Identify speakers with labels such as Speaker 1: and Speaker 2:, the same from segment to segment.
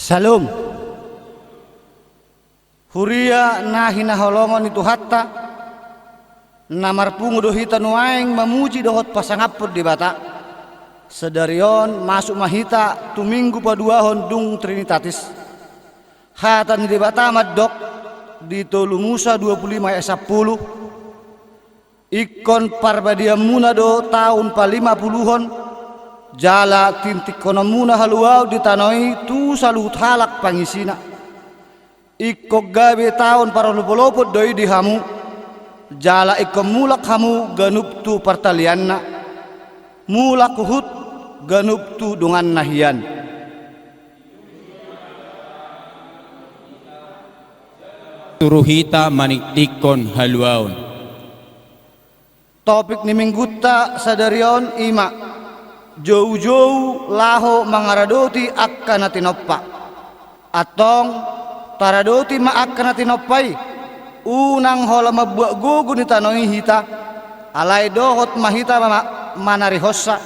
Speaker 1: Salam. Huria nahina holongon itu hatta namarpungu dohita nuaing memuji dohot pasangaput di bata sedarion masuk mahita tuminggu paduahon dung trinitatis hatan di bata maddok di tolu Musa 25 ayat 10 ikon parbadia munado tahun pa 50-hon jala tintik kono muna haluau ditanoi tu salut halak pangisina ikko gabe tahun para lopolopot doi di hamu jala ikko mulak hamu ganup tu partalianna mulak hut ganup tu dungan nahian
Speaker 2: turuhita manikdikon haluaun.
Speaker 1: Topik ni minggutta sadarion ima jauh-jauh laho mangaradoti akkana tinoppa atong taradoti ma akkana tinoppai unang hola mabuak gugu ni tanoi hita alai dohot mahita manari hossa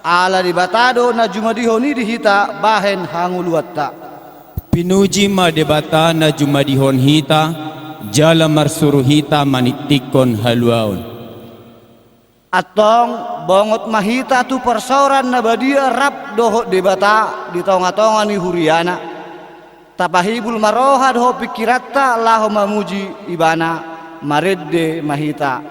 Speaker 1: ala di batado na jumadihoni di hita bahen hanguluatta
Speaker 2: Pinuji ma debata na jumadihon hita jala marsuru hita manikdikon haluaun.
Speaker 1: Atong bongot mahita tu persoran na badia rap doho debata di tonga-tonga ni huriana tapahibul maroha doho pikiratta laho mamuji ibana maredde mahita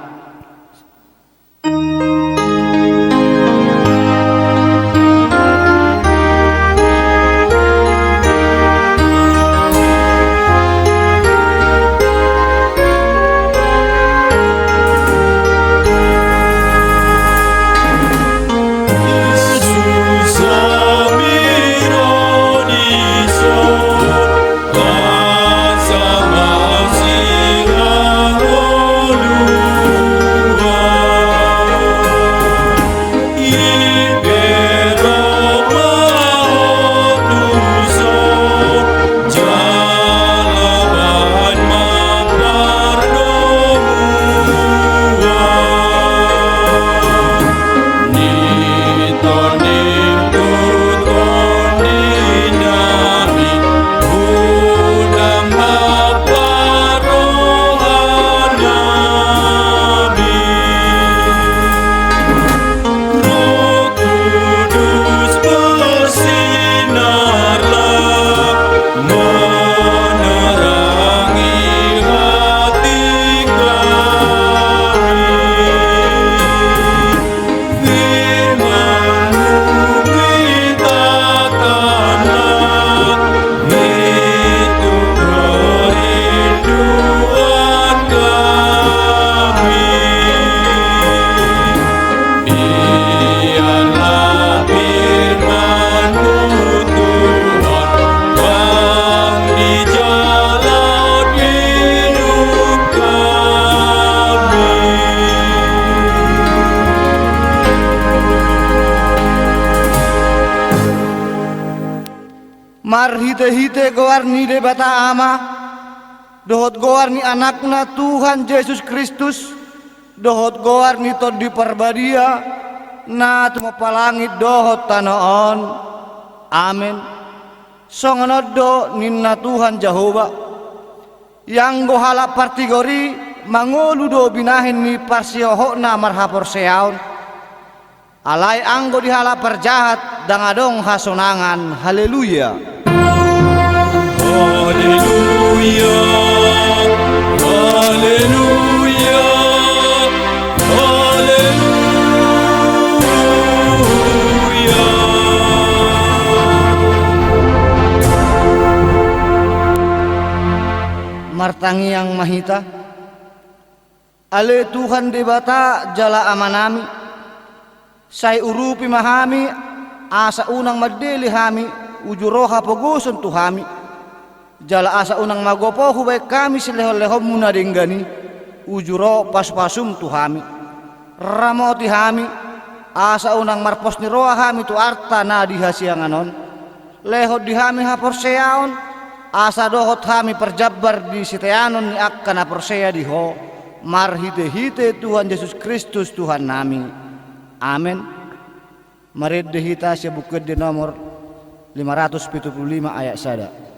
Speaker 1: mar hite-hite goarni de bata ama dohot goarni anakna Tuhan Yesus Kristus dohot goarni to di parbadia na tumo palangit dohot tanoon amin songonoddo ninna Tuhan Jehova yang gohala partigori mangolu do binahin ni parsioho na marhapor seaon alai anggo dihala perjahat dangadong hasonangan. Haleluya.
Speaker 2: Haleluya. Haleluya. Haleluya.
Speaker 1: Martangi yang mahita, ale Tuhan debata jala amanami, say urupi mahami, asa unang madeli hami, ujuroha poguson tuhami, jala asa unang magopo hubay kami silehol-lehom muna dinggani, ujuro pas-pasum tuhami, ramoti hami, asa unang marpos ni roa hami tu arta na dihasianganon, lehot dihami hapor seaon, asa dohot hami perjabar di siteanon ni akka na persea diho marhite-hite Tuhan Yesus Kristus Tuhan nami. Amin. Marid dehita siya bukid di nomor 575 ayat 1.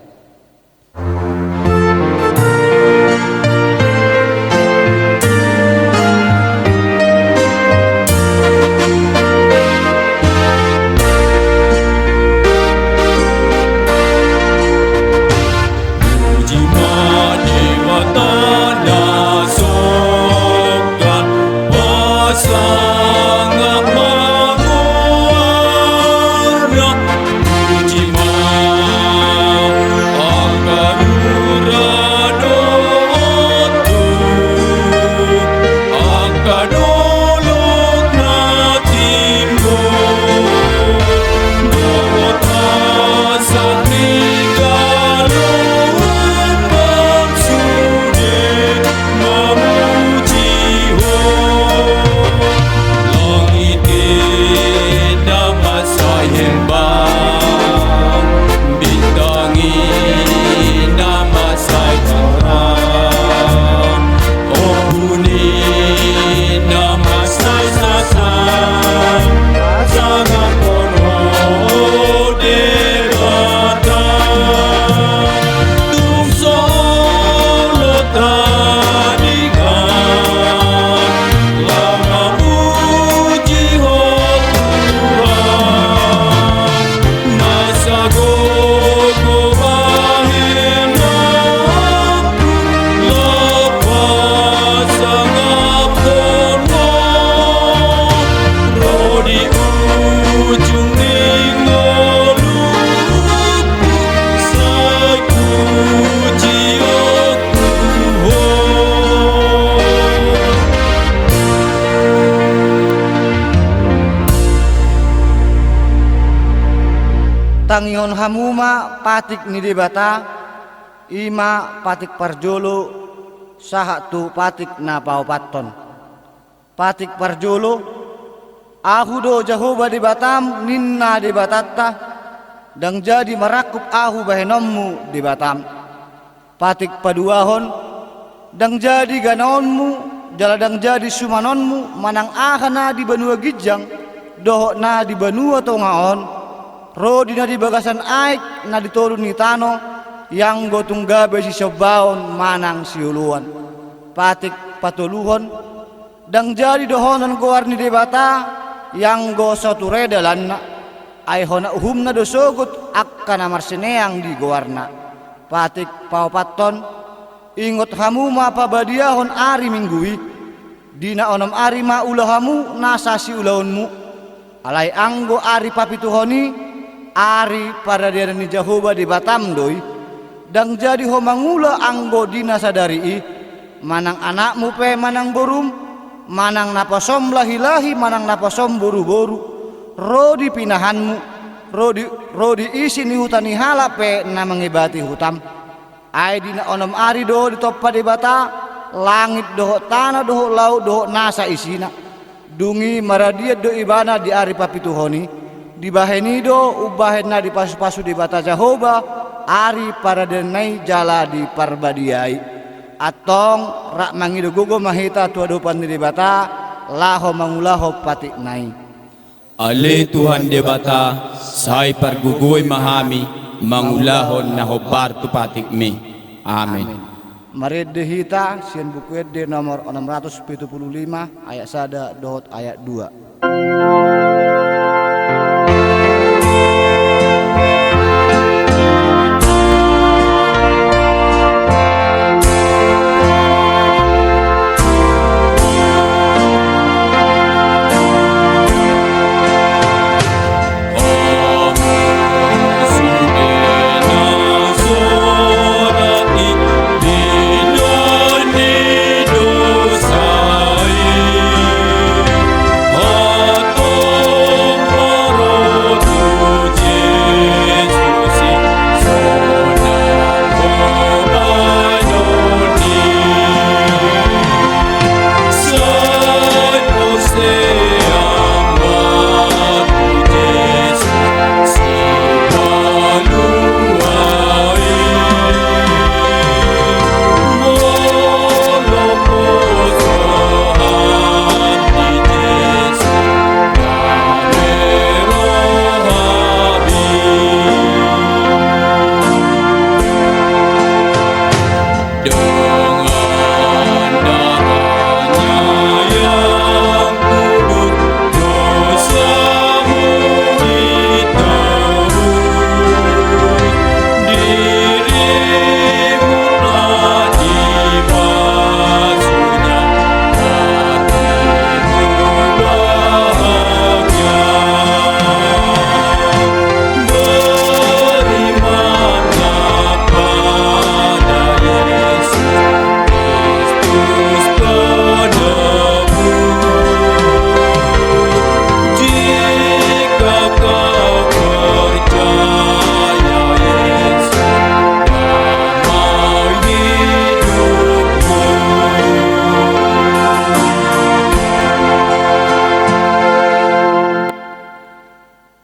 Speaker 1: Tangihon hamuma patik ni debata, ima patik parjolo, saha tu patik na paupaton. Patik parjolo, ahu do Jehovah debatam ninna debatatta, dang jadi merakup ahu bahenommu debatam. Patik paduahon, dang jadi ganaonmu, jala dang jadi sumanonmu, manang ahana di benua gijang, dohok na di benua tongaon. Rodi na di bagasan aik na diturun ni tano yang gotong gabe si sobaon manang siuluan. Patik patuluhon dang jadi dohonan goar ni debata yang go soturedalan na ay hona uhum na dosogot akka na marsineang di goarna. Patik paupaton ingot hamuma pabadiahon ari minggui dina onom ari maulahamu nasa si ulaunmu alay anggo ari papituhoni ari pada dia ni Jehovah di Batam doi dang jadi ho mangula anggo dina sadari manang anakmu pe manang borum manang naposom lahi-lahi manang naposom boru-boru rodi pinahanmu rodi isi ni hutani hala pe na mengibati hutam ay dina onom ari do di toppa di bata langit doho tanah doho laut doho nasa isina dungi maradia do ibana di ari papituhoni di bahenido ubahena di pasu-pasu di bata Jehovah ari para denai jala di parbadiai atong rak mangido gugo mahita tua dopan di bata laho mangulaho patik nai
Speaker 2: ale Tuhan de bata sai pargugoy mahami mangulahon na hobar tu patik mi. Amen.
Speaker 1: Marid hita sian buku ede nomor 675 ayat 1 dohot ayat 2.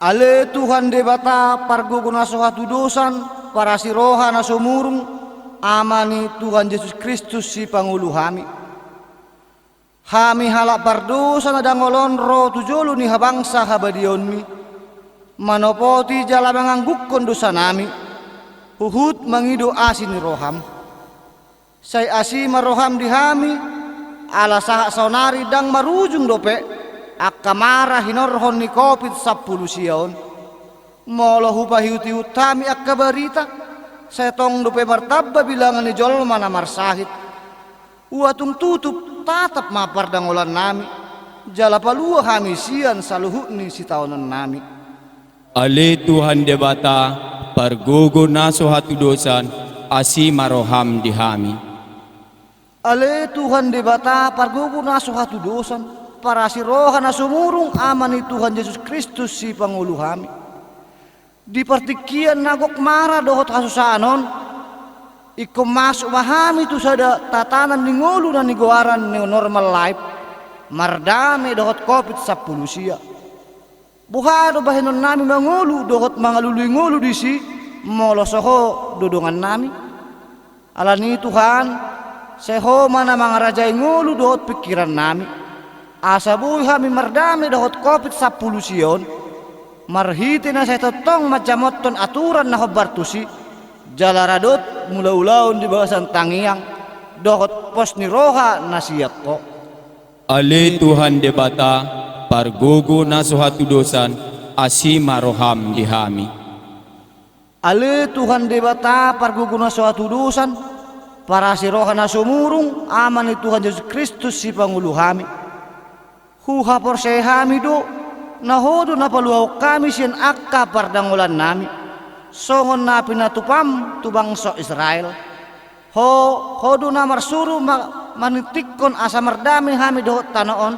Speaker 1: Ale Tuhan debata parguguna sohatu dosan para siroha na sumurung amani Tuhan Yesus Kristus si pangulu hami. Hami halak pardosa na dangolon ro tujolo ni habangsa habadion mi. Manopoti jala menganggukon dosa nami. Uhud mangido asin roham. Say asi maroham di hami ala saha sonari dang marujung dope. Akamara hinorhon ni kopit 10 siyon molo hupahiuti utami akabarita setong dupe martabba bilangan ni jolma na marsahit uatung tutup tatap mapar dangolan nami jala palua hami sian saluhut ni si taonan nami.
Speaker 2: Ale Tuhan debata pargogo naso hatu dosan asi maroham di hami.
Speaker 1: Ale Tuhan debata pargogo naso hatu dosan para siroha na sumurung amani Tuhan Yesus Kristus si pangulu hami. Di partikian nagok mara dohot hasusanon ikom masuk mahami tu sada tatanan ni ngulu na nigoaran ni normal life mardame dohot covid 10 sia. Buhado bahinon nami mangulu dohot mangalului ngulu di si molosoho dodongan nami. Alani Tuhan seho mana mangarajai ngulu dohot pikiran nami. Asabuhi hami mardami dohot kopit 10 siyon marhiti na sa totong macamoton aturan na hobartusi jalaradot mula-ulaon di bawasan tangiang dohot pos ni roha na siyak ko.
Speaker 2: Ale Tuhan debata pargogo na suhatu dosan asi maroham di hami.
Speaker 1: Ale Tuhan debata pargogo na suhatu dosan para si roha na sumurung aman ni Tuhan Yesus Kristus si pangulu hami. Huha porsay hami do nahodo na paluaw kami siyan akka pardangulan nami songon na pinatupam tubangso Israel hodo na marsuru manitikon asa mardami hami do tanoon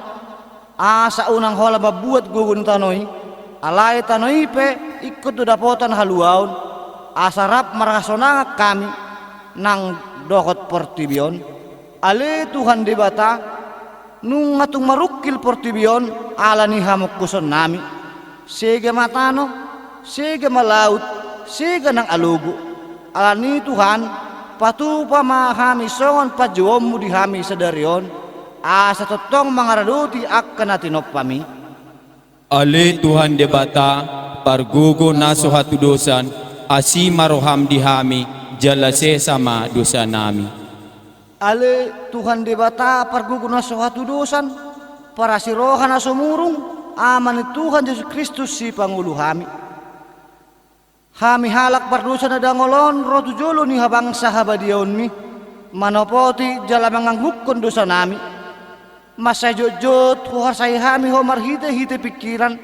Speaker 1: asa unang hola mabuat gugun tanoy alay tanoy pe ikut do dapotan haluaon asa rap marasonanga kami nang dokot portibion. Ale Tuhan debata nung atung marukil portibion ala ni hamok kuson nami sega matano sega malaut sega nang alugo ala ni Tuhan patupa mahami songon pajuom di hami sadarion asa totong mangaraduti akka natinop pami.
Speaker 2: Ale Tuhan debata pargogo naso hatu dosan asi maroham di hami jalase sama dosa nami.
Speaker 1: Ale Tuhan debata parguguna suatu dosan para sirohan asomurung aman Tuhan Yesus Kristus si pangulu hami. Hami halak berdosa na dangolon rotu jolo ni habang sahabadion mi manopoti jala manganggukon dosa nami. Masajot huhasay hami ho marhite-hite pikiran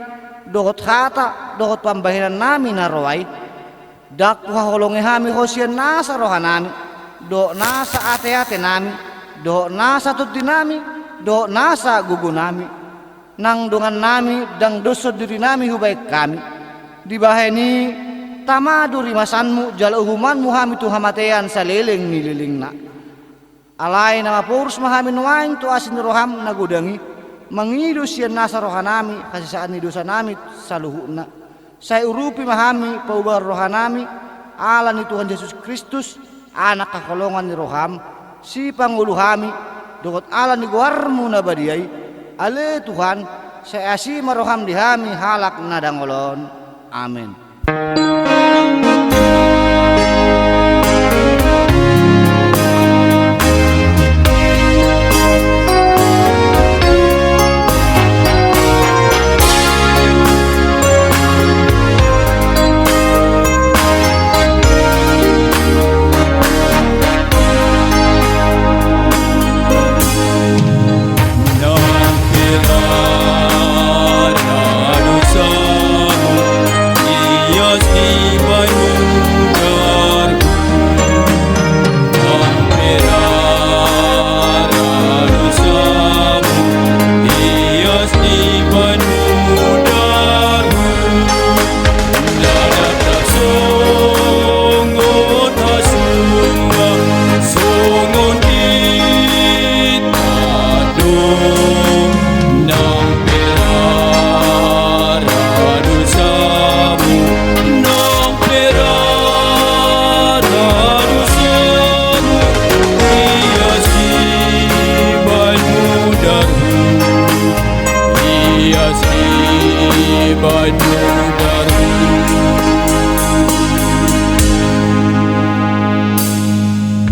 Speaker 1: dohot hata dohot pambahiran nami naroay. Dak holongi hami ho siya nasa rohan nami. Do nasa ate-ate nami, do nasa tuti nami, do nasa gugu nami. Nang dungan nami dang dosa diri nami hubay kami. Di baheni tamado rimasanmu jala uhumanmu hami tu hamatean sa leleng nililing na. Alay na mapurus mahami nuwain tu asin roham nagudangi. Mangido siya nasa rohan nami kasi saan ni dosa nami sa luhu na. Sa urupi mahami paubar rohan nami ala ni Tuhan Yesus Kristus anak kakolongan ni roham si pangulu hami dokot ala ni guarmu na badiyay ale Tuhan sa asi maroham di hami halak na dangolon. Amen.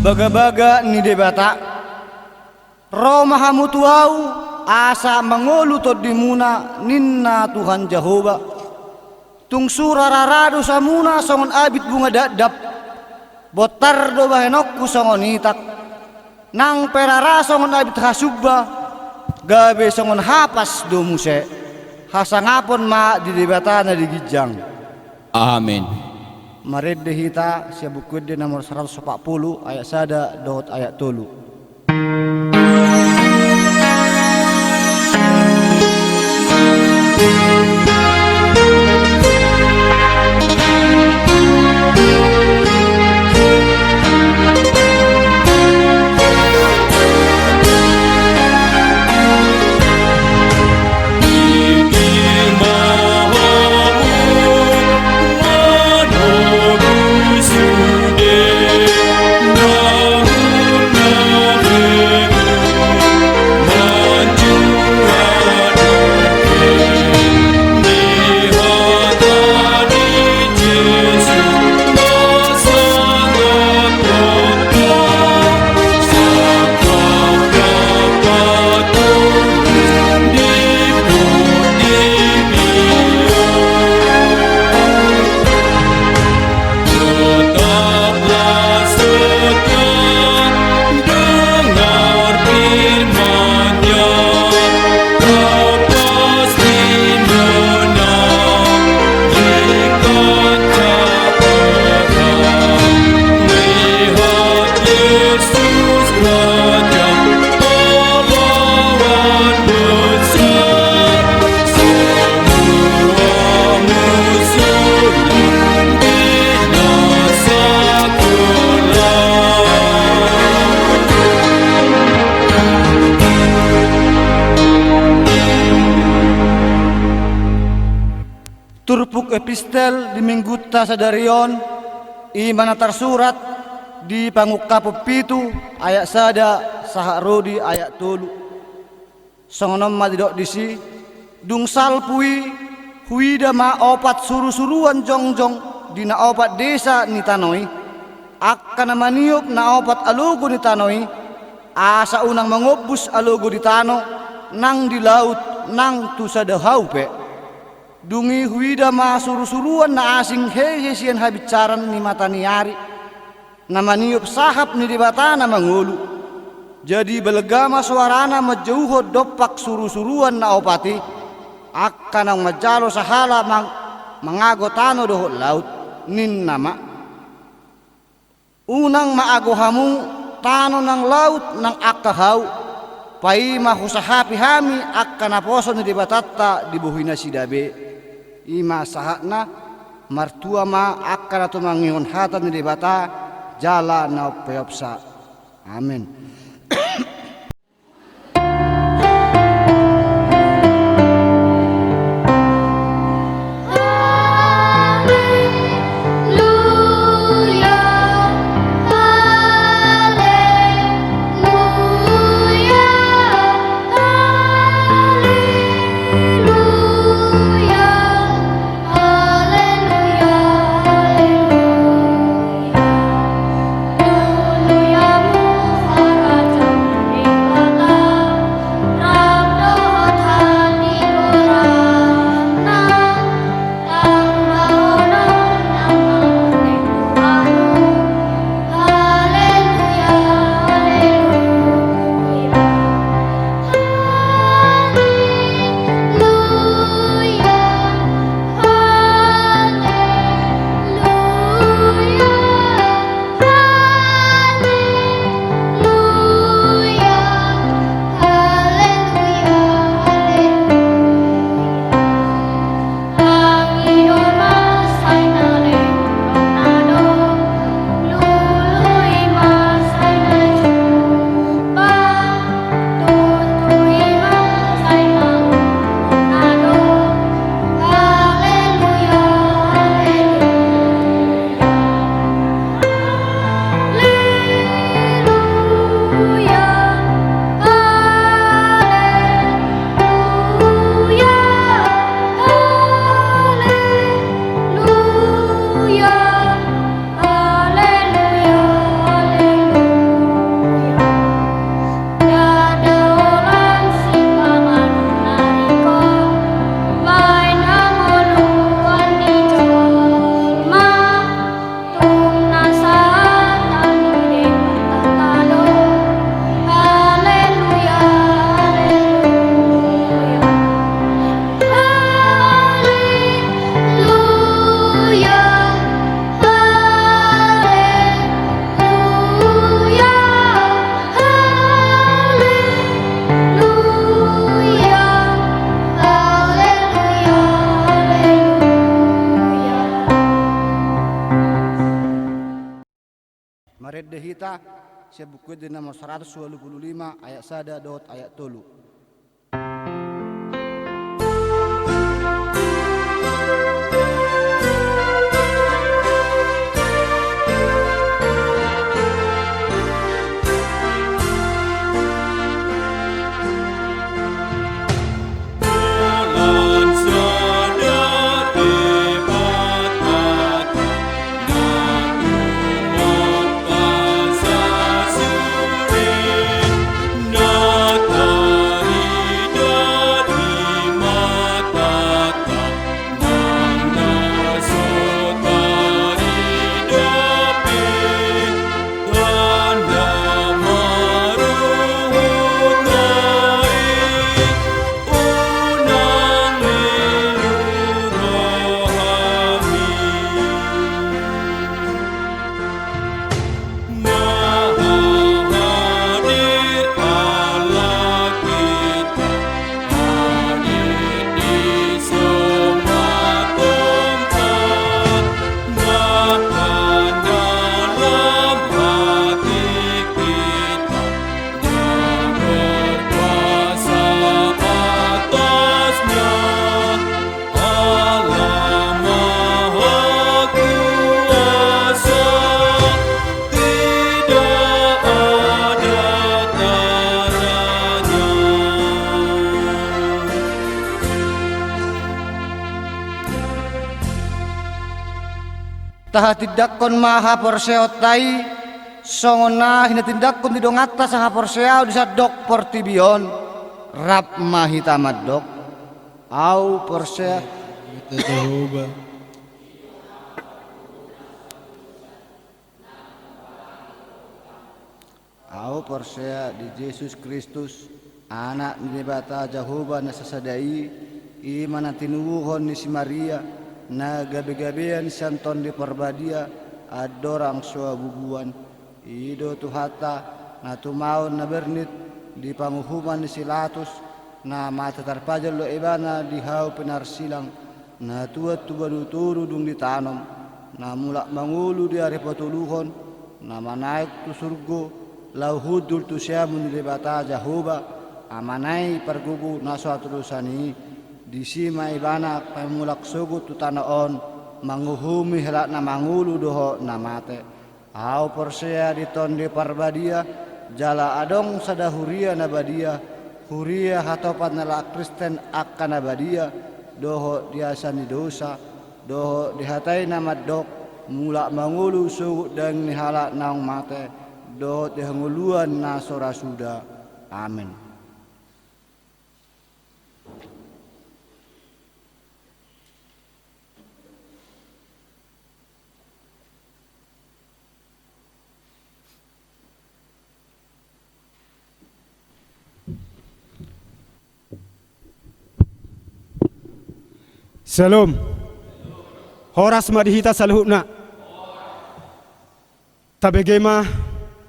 Speaker 1: Baga-baga ni debata Roma hamutuau asa mangolutod di muna ninna Tuhan Jehova tung sura rarado sa muna songon abit bunga dadap botar do bahenokku songon itak nang perara songon abit hasubba gabe songon hapas do muse hasangapon ma di debata na digijang.
Speaker 2: Amen.
Speaker 1: Marid hita siya bukod din nomor 140 ayat sada dohot ayat tolu. Turpuk epistel di mingguta sadarion imana tersurat di pangukap pitu ayat sada saharodi ayat tulu songonom madidok disi dung salpui huida ma opat suru-suruan jongjong dina opat desa ni tanoi akkana maniup na opat alugu ni tanoi asa unang mangobus alogo di tano nang di laut nang tu sadahau pe dungi huida ma suru-suruan na asing hehesian habicaran ni mata niari na maniup sahap ni di batana mangulu jadi belegama suarana majauho dopak suru-suruan na opati akan ang majalo sahala mangagotano doho laut nin nama unang maagohamu tano ng laut ng akahaw pai mahusahapi hami akan naposo ni dibatatta dibuhina si dabe ima sahatna martua ma akan ato mangingon hatan ni dibata jala na peopsa amin. Maret dehita siya buku di nomor 125 ayat sada dot ayat tolu. Taha tidak kon maha porseot tai songona hinatindak kun didong atas sa haporseaw di sa dok portibion rap mahita maddok au porsea
Speaker 3: Jehovah.
Speaker 1: au porsea di Yesus Kristus anak ni bata Jehovah na sasadai iman na tinuwuhon ni si Maria na gabi-gabian santon di perbadia adorang sua bubuan ido tuhata na tumaon na bernit di panguhuman ni Silatus na mata tarpajal lo ibana di hau penarsilang na tuat tubanuturu dung ditanom na mulak mangulu di hari patuluhon na manaik tu surgo lau hudul tu siamun di bata Jehovah amanai pergugu na suatu dosani di sima ibana pemulak sugut tu tanaon manguhumi helak na mangulu doho na mate au persea di ton di parbadia jala adong sadahuria na badia huria hatopat nala Kristen akan na badia doho diasani dosa doho dihatai na maddok mulak mangulu sugut dan nihala naong mate doho dihanguluan na sorasuda amin.
Speaker 3: Salam. Horas madihita saluhna. Tabegema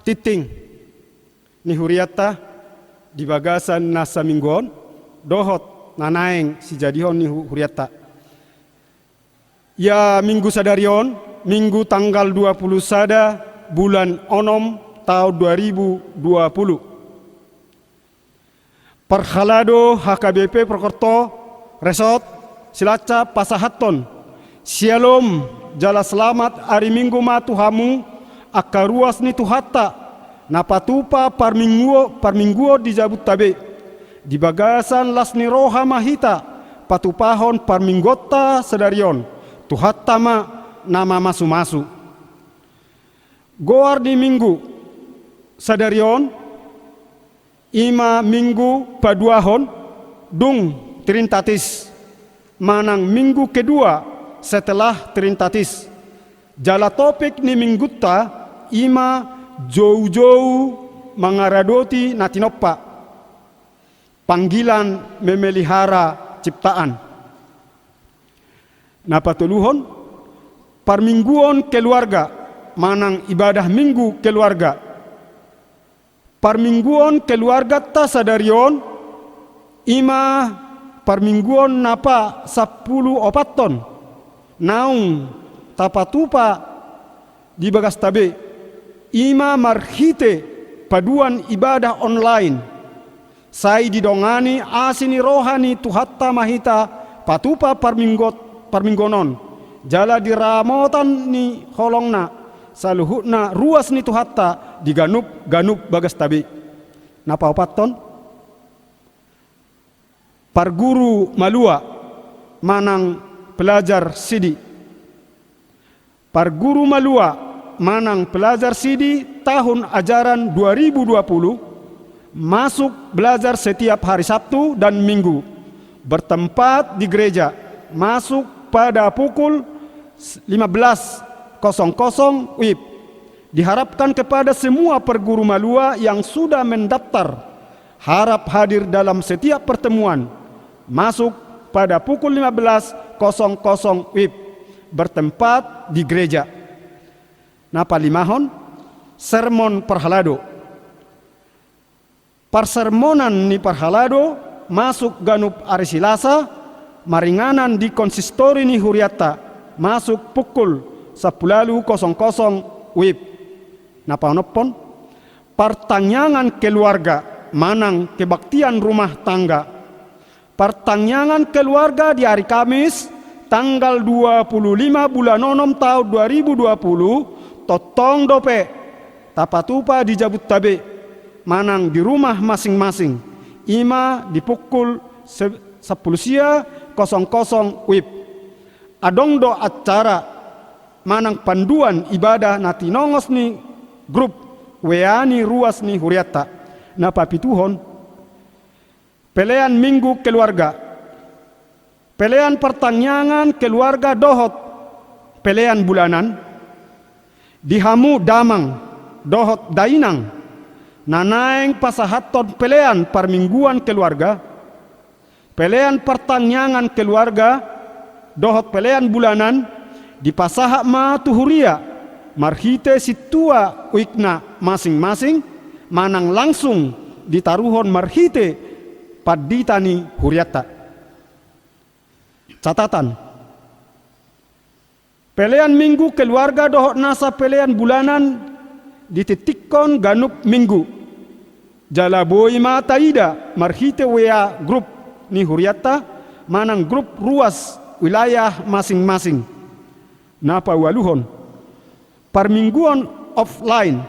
Speaker 3: titing ni huriata di bagasan nasa minggon dohot nanaeng si jadihon ni huriata. Ya minggu sadarion minggu tanggal 20 sada bulan onom tahun 2020. Perhalado HKBP Prokerto Resort Silaca pasahaton Shalom jala selamat hari minggu ma Tuhamu akaruas ni tuhata napatupa parmingguo di jabut tabe di bagasan lasni roha mahita patupahon parminggota sedarion tuhata ma nama masu-masu goar di minggu sadarion ima minggu paduahon dung trintatis manang minggu kedua setelah trintatis jala topik ni mingguta ima jauh-jauh mengaradoti natinoppa panggilan memelihara ciptaan napatuluhon parmingguon keluarga manang ibadah minggu keluarga parmingguon keluarga ta sadarion ima parmingguon napa 10 ton naung tapatupa di bagas tabe ima marhite paduan ibadah online sai didongani asini rohani tuhatta mahita patupa parminggonon jala diramotan ni holongna saluhutna ruas ni tuhatta diganup bagas tabe napa 4 ton parguru malua manang pelajar sidi parguru malua manang pelajar sidi tahun ajaran 2020 masuk belajar setiap hari Sabtu dan Minggu bertempat di gereja masuk pada pukul 15.00 WIB diharapkan kepada semua perguru malua yang sudah mendaftar harap hadir dalam setiap pertemuan masuk pada pukul 15.00 WIB bertempat di gereja. Napa limahon? Sermon perhalado. Parsermonan ni perhalado masuk ganup hari Selasa, maringanan di konsistori ni huriata masuk pukul 10.00 WIB. Napa nopon? Pertanyaan keluarga manang kebaktian rumah tangga. Pertanyaan keluarga di hari Kamis tanggal 25 bulan 6 tahun 2020 totong dope tapatupa di jabut tabe manang di rumah masing-masing ima di pukul 10.00 WIB adong do acara manang panduan ibadah natinongos ni grup weani ruas ni huriata na papituhon pelean minggu keluarga, pelean pertanyaan keluarga dohot, pelean bulanan dihamu damang dohot dainang nanaeng pasahaton pelean permingguan keluarga, pelean pertanyaan keluarga dohot pelean bulanan di pasahak ma tuhuria marhite situa uikna masing-masing manang langsung ditaruhon marhite paditani huriata. Catatan, pelean minggu keluarga dohot nasa pelean bulanan dititikon ganup minggu jala boi mata ida marhite wea grup ni huriata manang grup ruas wilayah masing-masing napa waluhon permingguan offline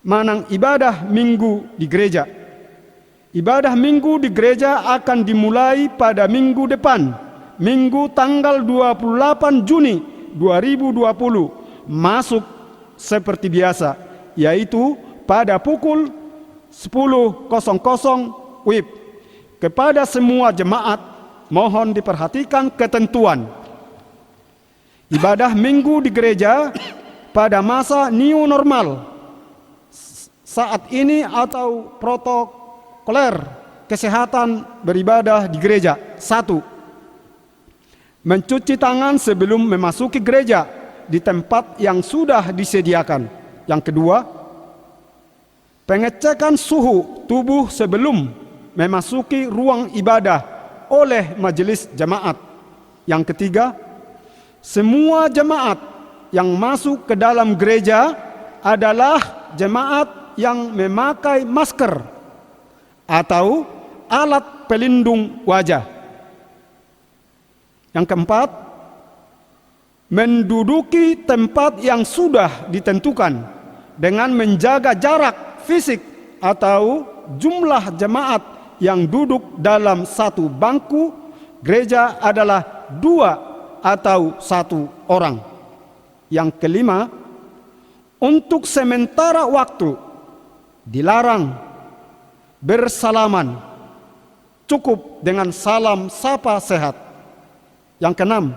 Speaker 3: manang ibadah minggu di gereja. Ibadah minggu di gereja akan dimulai pada minggu depan, minggu tanggal 28 Juni 2020, masuk seperti biasa, yaitu pada pukul 10.00 WIB. Kepada semua jemaat, mohon diperhatikan ketentuan. Ibadah minggu di gereja pada masa new normal saat ini atau protokoler kesehatan beribadah di gereja. 1. Mencuci tangan sebelum memasuki gereja di tempat yang sudah disediakan. Yang kedua, pengecekan suhu tubuh sebelum memasuki ruang ibadah oleh majelis jemaat. Yang ketiga, semua jemaat yang masuk ke dalam gereja adalah jemaat yang memakai masker atau alat pelindung wajah. Yang keempat, menduduki tempat yang sudah ditentukan dengan menjaga jarak fisik atau jumlah jemaat yang duduk dalam satu bangku gereja adalah 2 atau 1 orang. Yang kelima, untuk sementara waktu dilarang bersalaman, cukup dengan salam sapa sehat. Yang keenam,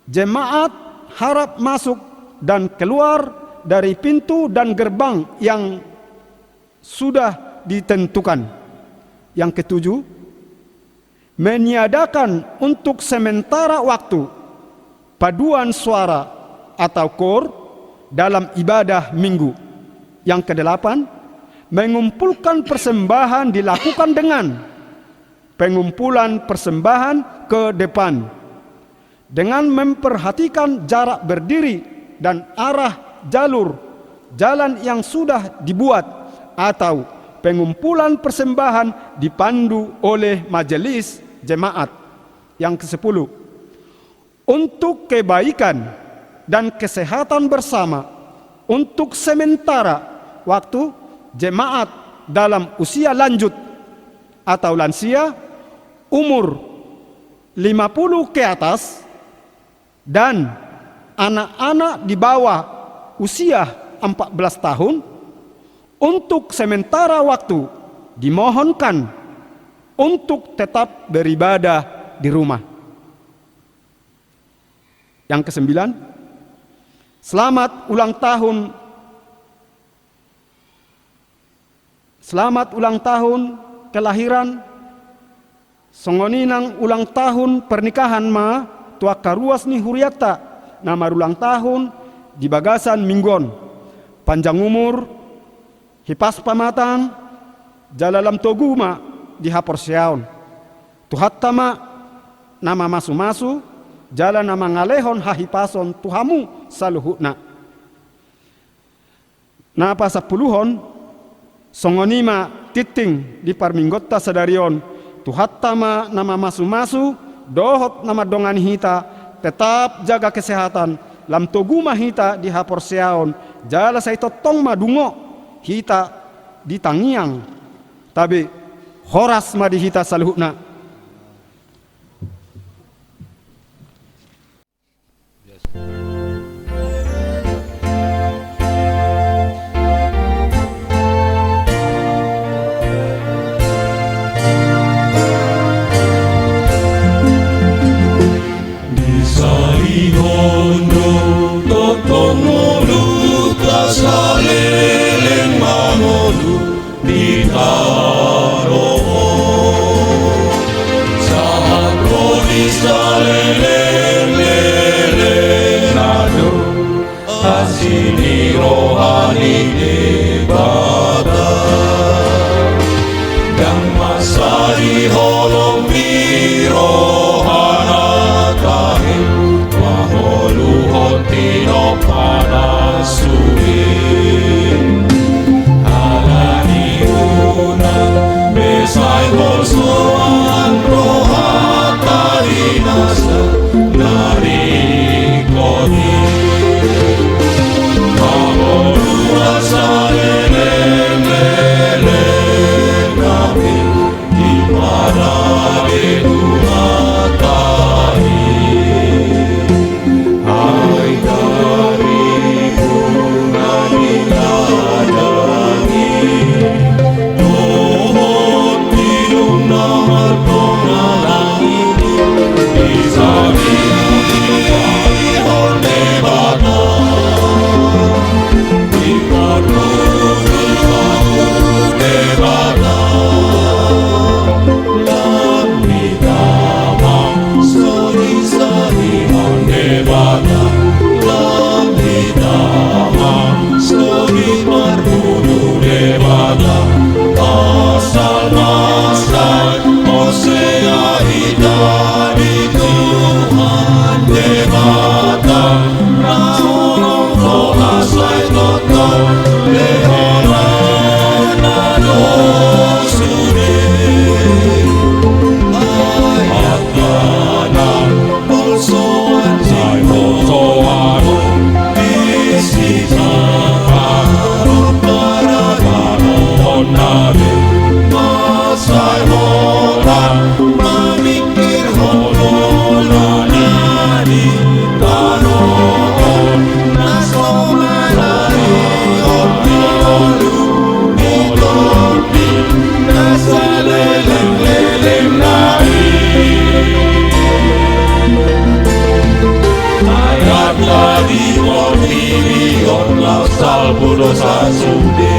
Speaker 3: jemaat harap masuk dan keluar dari pintu dan gerbang yang sudah ditentukan. Yang ketujuh, meniadakan untuk sementara waktu paduan suara atau kor dalam ibadah minggu. Yang kedelapan, mengumpulkan persembahan dilakukan dengan pengumpulan persembahan ke depan dengan memperhatikan jarak berdiri dan arah jalur jalan yang sudah dibuat, atau pengumpulan persembahan dipandu oleh majelis jemaat. Yang ke-10, untuk kebaikan dan kesehatan bersama untuk sementara waktu jemaat dalam usia lanjut atau lansia, umur 50 ke atas, dan anak-anak di bawah usia 14 tahun, untuk sementara waktu dimohonkan untuk tetap beribadah di rumah. Yang ke-9, selamat ulang tahun kelahiran, songoninang ulang tahun pernikahan ma tua karuas ni huriata, nama ulang tahun di bagasan minggon, panjang umur, hipas pamatan, jalalam toguma di hapor siaon, tuhat tama nama masu-masu, jalan nama ngalehon hahipason tuhamu saluhutna. Napa 10 songonima titing di parminggota sadarion, tuhat tama nama masu-masu, dohot nama dongan hita, tetap jaga kesehatan, lam toguma hita di hapor siaon, jala saito tong madungo hita di tangiang, tapi horas madi hita saluhutna.
Speaker 4: sini rohani debata dan masa di holong di rohana kahe maholu hotino pada suhin halani una besai bolsoan rohata dinasa nari kodi maholu asalele kami di mana betumatai hai dari bunga diladangi dohon tidung nama pengalangi di sani honde bata di parnu di mahu debata Lamidama sori sari honde bata Lamidama sori parnu debata asal masal osea hidari Tuhan debata rasulong roha sai toto lehorana dosure atana bolsoan sai bolsoan isi sarang para kanon nabe masai holang mamikir hololana di tanon nasomanari oti olu mitoti nasaleleng leleng nai ayat lagi motivi onlau salbudo sasude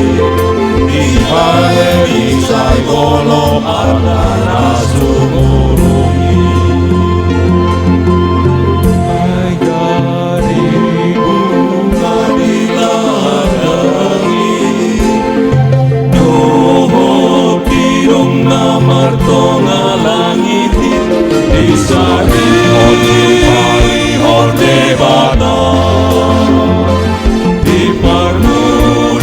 Speaker 4: di hari sai golong adana sumurungi ay dari bunga diladangi doho tirong namar tonga langiti di sari honde bata di parnu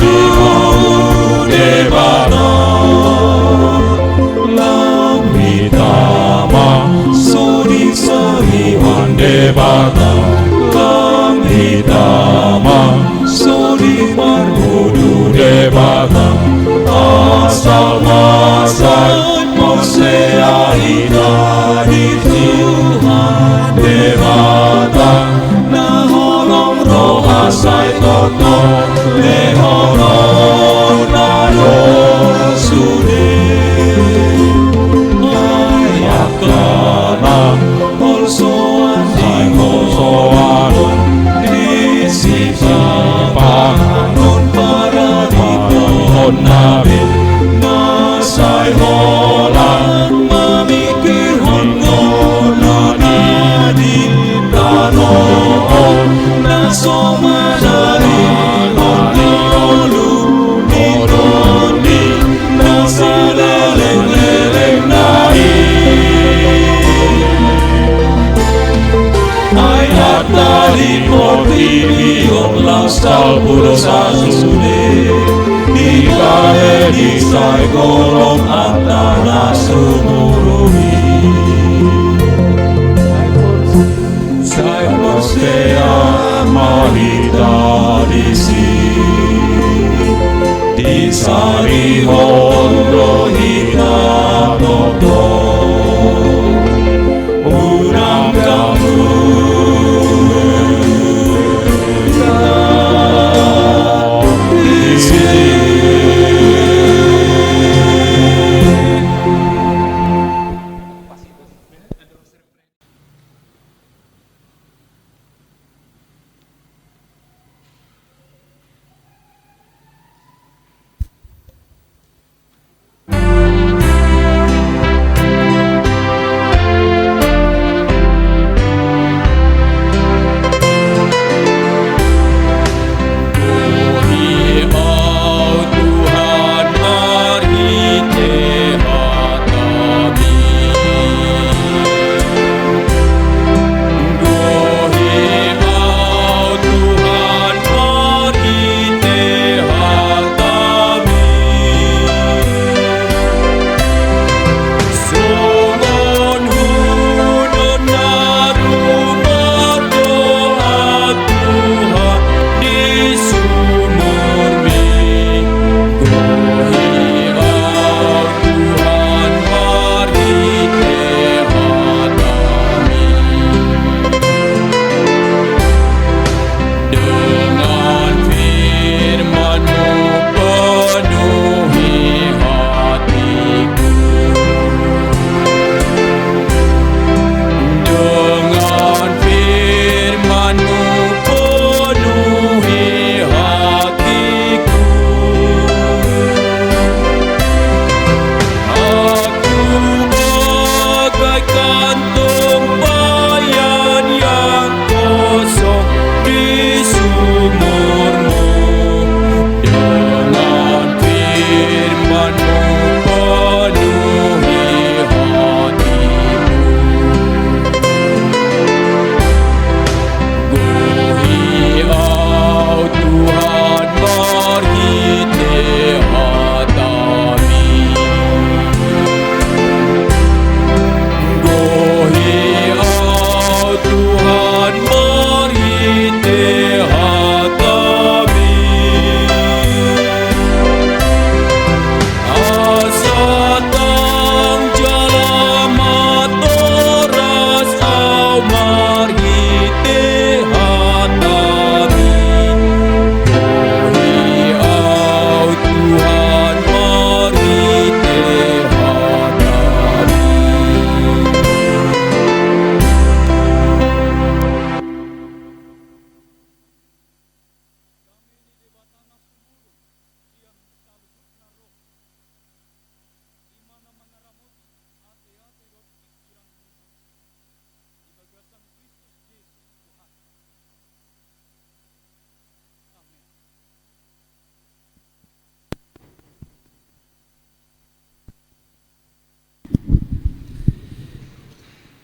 Speaker 4: di mau debata Lamidama sori sari honde bata Lamidama sori parnu debata asal masal mosea hidari Tuhan debata naholong roha sai toto lehoron sude ayakana bolsoan sai bolsoan di sisi panganon para ditohon nabe nasai holang mamikir hongonani di tanon nasomanari oti olu mitoni nasaleleng leleng nai ayat dari motivi onlau salbudo sasude di kahe di sai golong atana sumurumi sai postea mahita di sari hondo hita toto unang kamu di sini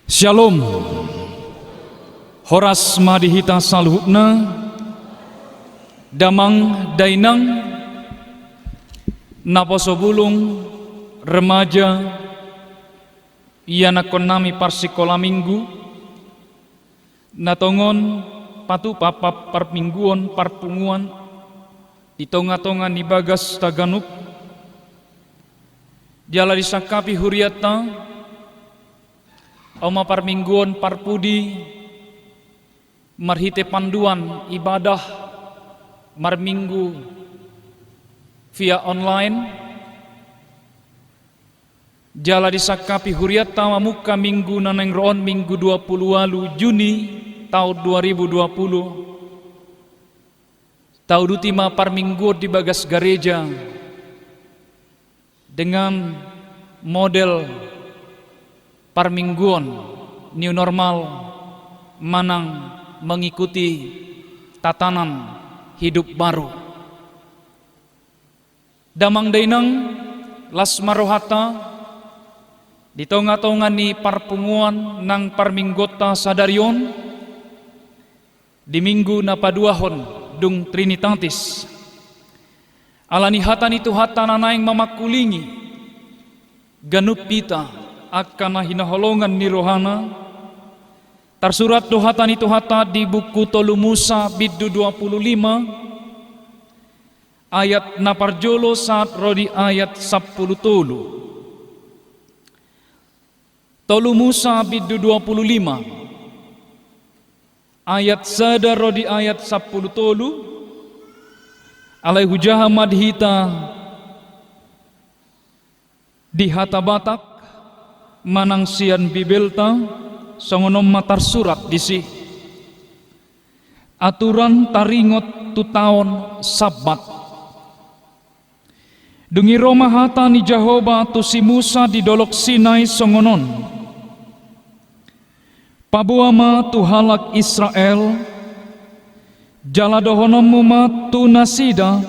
Speaker 5: Shalom. Horas madihita salhutna, damang dainang, naposobulung, remaja, ianakon nami parsikola minggu, natongon patu papap parmingguon parpunguan, di tonga-tonga ni bagas taganuk, jala disakapi huriata, Oma parmingguan parpudi marhite panduan ibadah marminggu via online jala disakapi huriat tawa muka minggu naneng roon minggu 20 Juni tahun 2020 tahun dutima parminggu di bagas gereja dengan model parmingguan new normal manang mengikuti tatanan hidup baru. Damang dainang las marohata di tonga-tonga ni parpunguan nang parminggota sadarion di minggu na paduahon dung Trinitatis. Alani hatan itu hatan anaing mamakulingi ganup pita akan hinaholongan ni rohana tersurat dohatan itu hata di buku Tolu Musa biddu 25 ayat naparjolo saat rodi ayat 10 tolu Tolu Musa biddu 25 ayat sada rodi ayat 10 tolu alai hujaha madhita di hata Batak manang sian bibelta songonom matar surat disi aturan taringot tu taon sabat dungi Roma hata ni Jehovah tu si Musa di dolok Sinai songonon pabuama tu halak Israel jala dohonomu ma tu nasida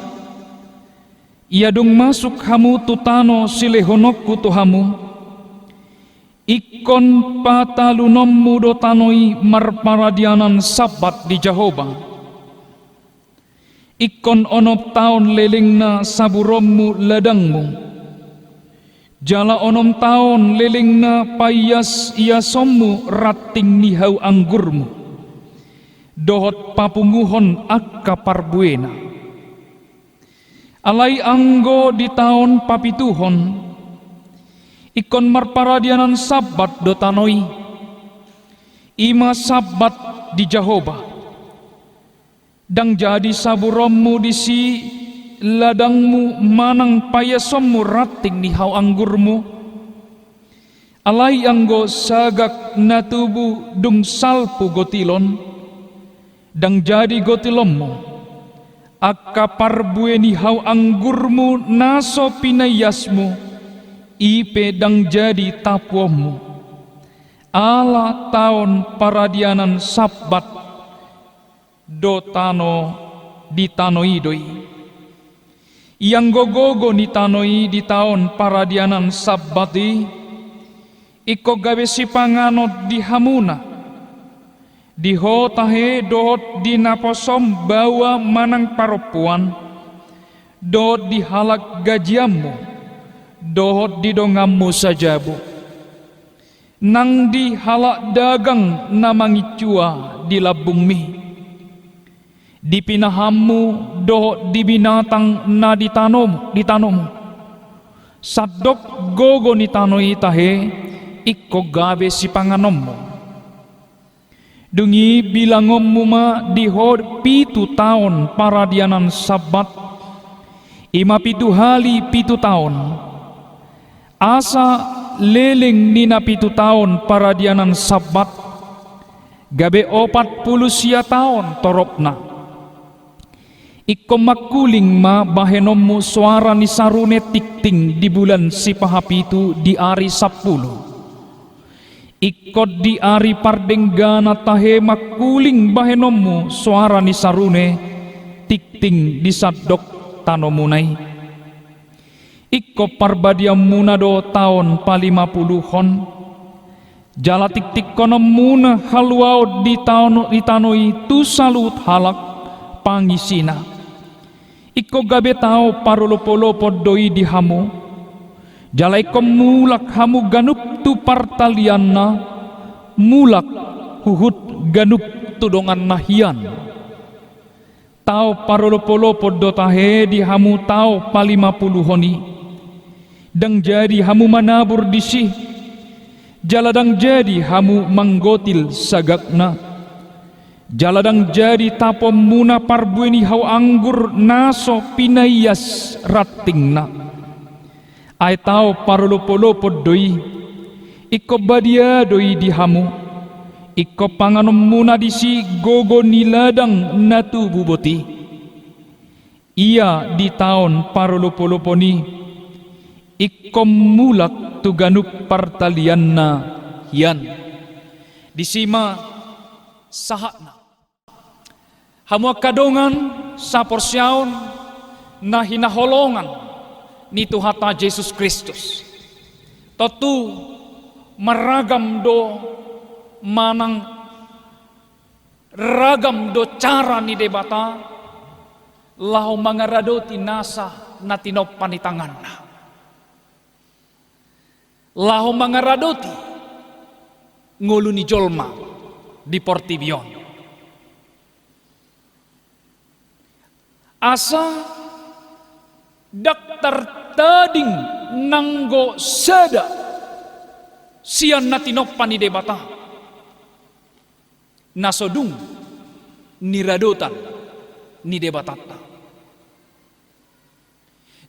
Speaker 5: ia dung masuk hamu tu tano silehonokku tu hamu ikon patalunom mudo tanoi marparadianan sabat di Jehovah. Ikon onop taon lelingna saburommu ledangmu. Jala onom taon lelingna payas iasommu rating nihau anggurmu. Dohot papunguhon akka parbuena. Alai anggo di taon papituhon. Ikon marparadianan sabat do tanoi ima sabat di Jehovah dang jadi saburommu disi ladangmu manang payasommu rating ni hau anggurmu alai anggo sagak natubu dung salpu gotilon dang jadi gotilommu akka parbue ni hau anggurmu naso pinayasmu ipe dang jadi tapuomu ala taon paradianan sabat do tano di tanoi doi yang gogogo ni tanoi di taon paradianan sabati iko gawe si panganot di hamuna di hotahe dohot di naposom bawa manang paropuan dohot di halak gajiammu dohot di dongammu sajabu nang di halak dagang namangicua di labung mi di pinahammu dohot di binatang na di tanomu sadok gogo ni tanoi tahe ikko gabe si panganommu dungi bilangommu ma di hod pitu taon paradianan sabat ima pitu hali pitu taon asa leleng nina pitu tahun paradianan sabat gabe 40 sia tahun toropna ikko makuling ma bahenommu suara ni sarune tikting di bulan si pahapitu di ari 10 ikko di ari pardenggana tahe makuling bahenommu suara ni sarune tikting di sadok tanomunai Iko parbadiam munado tahun 50-hon Jala tik-tik kono muna haluau di tanoi tu salut halak pangisina. Iko gabe tao parolopo-lopo doi di hamu. Jala iko mulak hamu ganup tu partalianna. Mulak huhut ganup tudongan nahian. Tao parolopo-lopo do tahe di hamu tao pa50 honi. Dang jadi hamu manabur di sih. Jaladang jadi hamu manggotil sagakna. Jaladang jadi tapo muna parbueni hau anggur naso pinayas ratingna. Ay tao parolopo-lopo doi. Iko badia doi di hamu. Iko panganom muna di si gogo niladang natu buboti. Ia di tahun parolopo-lopo ni. Iko mulak tu ganup partalianna hian. Disima sahakna. Hamu kadongan saporsyaon na hinaholongan ni Tuhata Yesus Kristus. Totu meragam do manang ragam do cara ni debata lahu mangaradoti nasa na tinoppan ni tanganna. Lahu mangaradoti ngulu ni jolma di Portibion. Asa daktar tading nanggo sada sian na tinoppan ni debata. Nasodung niradotan ni debatata.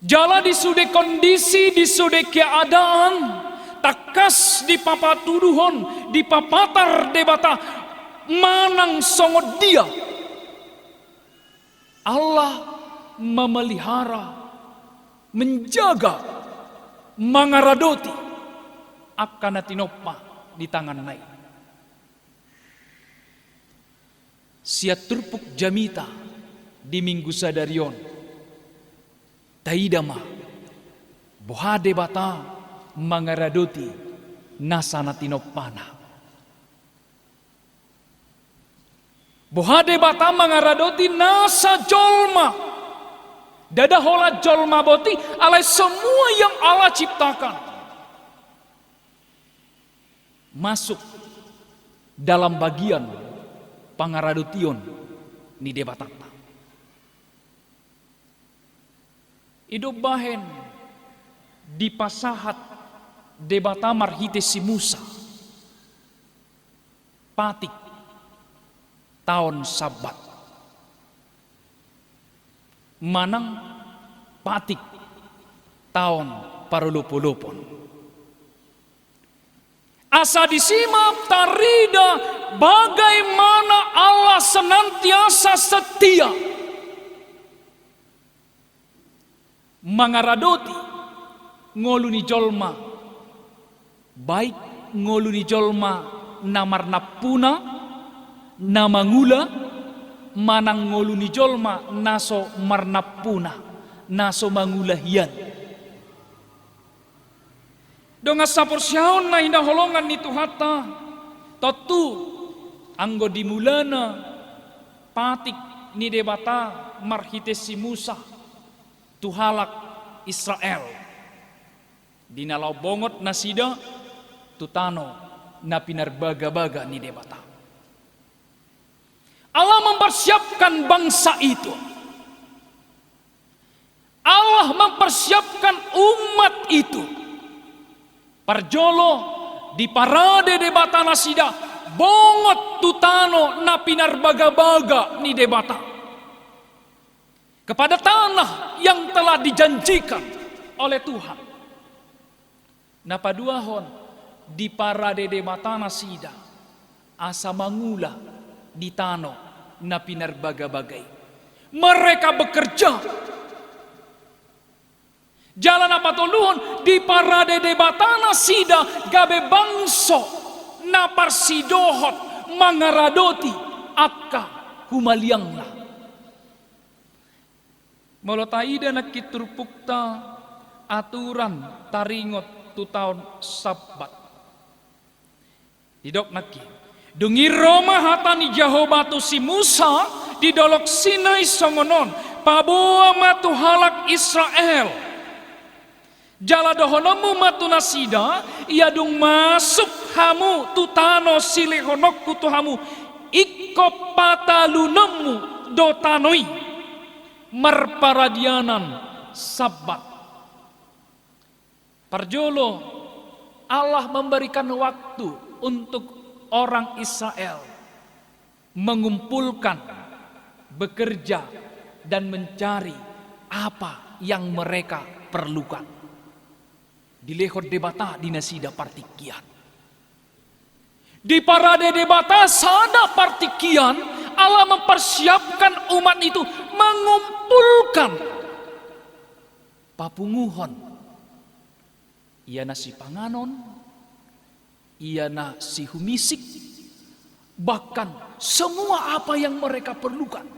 Speaker 5: Jala di sude kondisi, di sude keadaan, takas di papatuduhon, di papatar debata, manang songod dia. Allah memelihara, menjaga, mangaradoti akan natinoppa di tangan nai. Siat turpuk jamita di minggu sadarion. Taidama bohade bata mangaradoti nasana tinoppana. Bohade bata mangaradoti nasa jolma. Dadahola jolma boti alai semua yang Allah ciptakan. Masuk dalam bagian pangaradotion ni debatata. Hidup bahen di pasahat debata marhite si Musa. Patik tahun Sabat. Manang patik tahun parulupulupon. Asa disimak tarida bagaimana Allah senantiasa setia. Mangaradoti ngoluni jolma baik ngoluni jolma namarnapuna namangula manang ngoluni jolma naso marnapuna naso mangulahian. Donga saporsyaon na hinaholongan ni Tuhata totu anggo dimulana patik ni debata marhite si Musa tuhalak Israel dinalau bongot nasida tutano na pinarbaga-baga ni debata. Allah mempersiapkan bangsa itu. Allah mempersiapkan umat itu. Parjolo di parade debata nasida bongot tutano na pinarbaga-baga ni debata. Kepada tanah yang telah dijanjikan oleh Tuhan. Napaduahon di parade debata nasida asa mangula di tano na pinarbaga-bagay. Mereka bekerja. Jalan apa toluhon di parade debata nasida gabe bangso na parsidohot mangaradoti akka humaliangna. Molotaida nakiturpukta aturan taringot tu tahun Sabat. Didok naki. Dungi Roma hatani Jahobatu si Musa di dolok Sinai songonon. Paboa matu halak Israel. Jala dohonomu matu nasida. Ia dung masuk hamu tutano silihonok kutuhamu. Iko patalunemu dotanoi. Merparadianan Sabat. Parjolo Allah memberikan waktu untuk orang Israel mengumpulkan, bekerja, dan mencari apa yang mereka perlukan. Di lehor debata di nasida partikian. Di parade debata sada partikian, Allah mempersiapkan umat itu mengumpulkan papunguhon. Ia nasi panganon, ia nasi humisik, bahkan semua apa yang mereka perlukan,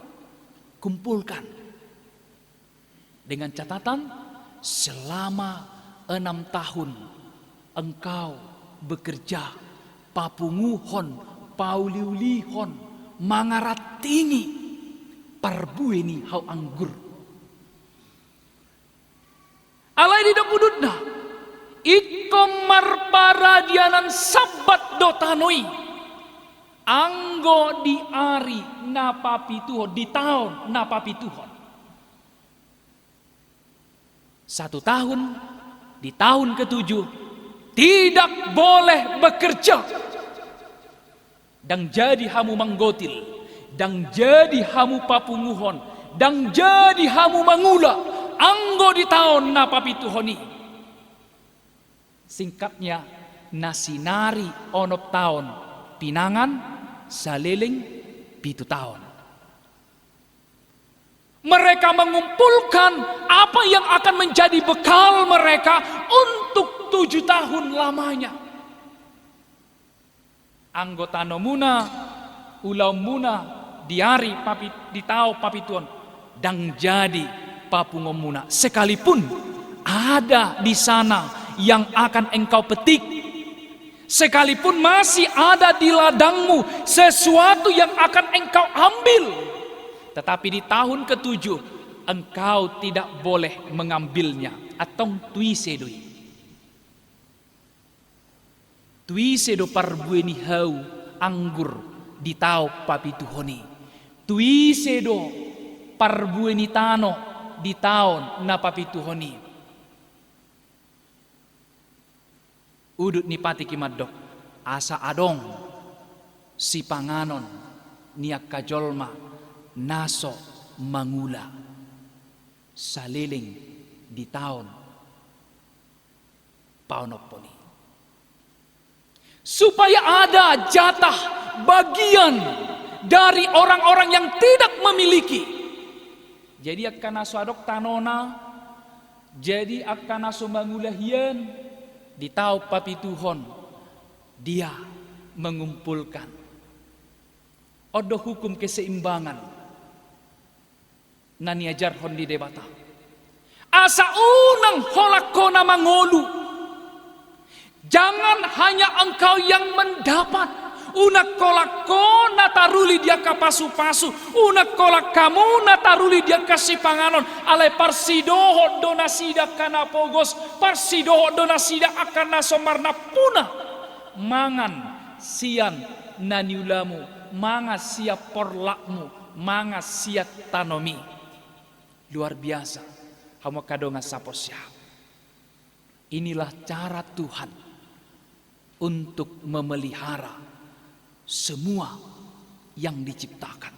Speaker 5: kumpulkan. Dengan catatan, selama 6 tahun engkau bekerja, papunguhon, pauliulihon, mangaratingi, parbueni hau anggur. Alai di dapudutna, ikomar paradianan Sabat dotanoi. Anggo di ari napapituhon, di tahun napapituhon. 1 tahun, di tahun ke-7 tidak boleh bekerja. Dan jadi hamu manggotil, dan jadi hamu papunguhon, dan jadi hamu mangula. Anggo di tahun napapituhoni. Singkatnya, nasinari onop tahun, pinangan, saliling, 7 tahun. Mereka mengumpulkan apa yang akan menjadi bekal mereka untuk 7 tahun lamanya. Anggota nomuna, ulau muna, diari papi, ditau papituan, dan jadi papungomuna. Sekalipun ada di sana yang akan engkau petik, sekalipun masih ada di ladangmu sesuatu yang akan engkau ambil, tetapi di tahun ke-7 engkau tidak boleh mengambilnya. Atong tuisedoi, tuisedo parbueni hau anggur di tau papituhoni, tuisedo parbueni tano di tahun na papituhoni. Udut ni pati kimadok, asa adong si panganon niak kajolma naso mangula saliling di tahun paunoponi. Supaya ada jatah bagian dari orang-orang yang tidak memiliki. Jadi akan naso adok tanona, jadi akan naso mangula hian. Di tau papituhon, dia mengumpulkan. Odo hukum keseimbangan nani ajarhon di debata. Asa unang holakona mangolu. Jangan hanya engkau yang mendapat. Unak kolak nataruli dia kapasu-pasu. Unak kolak kamu nataruli dia kasih panganon. Alai parsidoho donasida kana pogos. Parsidoho donasida akan nasomarna punah. Mangan sian naniulamu. Manga siap porlakmu. Manga siap tanomi. Luar biasa. Hamu kadonga saposya. Inilah cara Tuhan untuk memelihara semua yang diciptakan.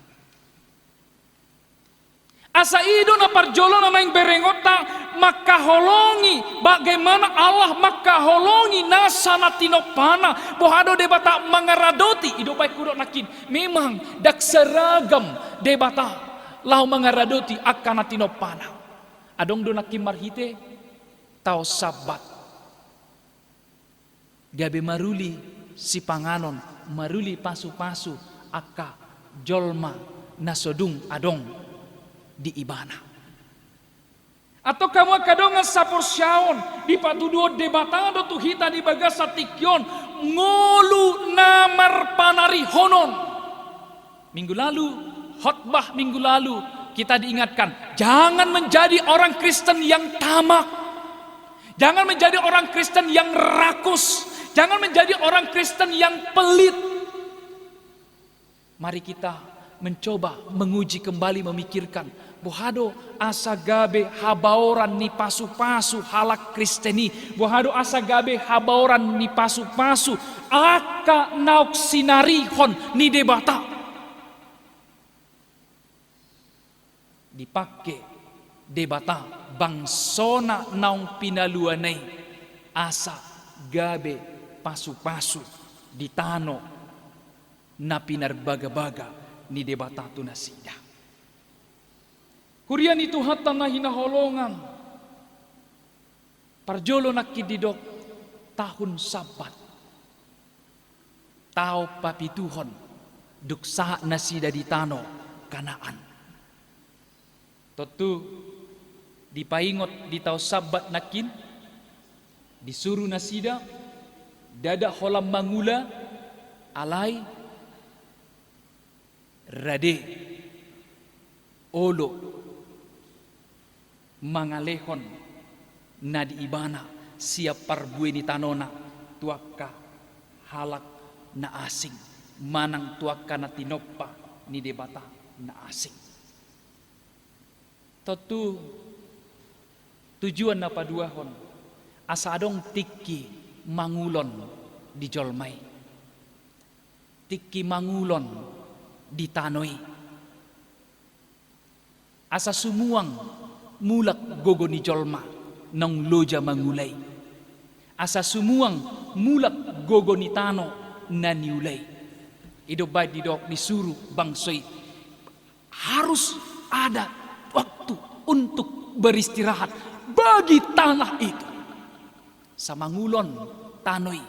Speaker 5: Asa ido na parjolo na maing berengota makaholongi bagaimana Allah makaholongi nasa na tinopana bohado debata mangaradoti ido baik kudok nakin memang dak seragam debata lau mangaradoti akan na tinopana adong do nakin marhite tau Sabat gabe maruli si panganon maruli pasu-pasu aka jolma nasodung adong di ibana. Atau kamu kadonga saporsyaon di patuduo debatado tuhita di bagasa tikyon ngolu namar panari honon. Minggu lalu, khotbah minggu lalu kita diingatkan, jangan menjadi orang Kristen yang tamak. Jangan menjadi orang Kristen yang rakus. Jangan menjadi orang Kristen yang pelit. Mari kita mencoba menguji kembali, memikirkan, bohado asa gabe habaoran ni pasu-pasu halak Kristeni, bohado asa gabe habaoran ni pasu-pasu aka nauk sinarihon ni debata. Dipakai debata bangsona naung pinaluanay asa gabe pasu-pasu di tano na pinarbaga-baga ni debata tu nasida. Hurian itu hatta na hinaholongan. Parjolo nakididok tahun Sabat. Tao papituhon duksa nasida di tano Kanaan. Tentu dipaingot di tao Sabat nakin disuruh nasida dada holam mangula alai rade olo mangalehon nadi ibana siap parbueni tanona tuaka halak na asing manang tuaka na tinoppa ni debata na asing. Tentu tujuan na paduahon asadong tiki mangulon di jolmai, tiki mangulon di tanoi, asa sumuang mulak gogo ni jolma nang loja mangulay, asa sumuang mulak gogo ni tano na niulay. Ido baik didok disuruh bangsoy harus ada waktu untuk beristirahat bagi tanah itu. Samangulon tanoi,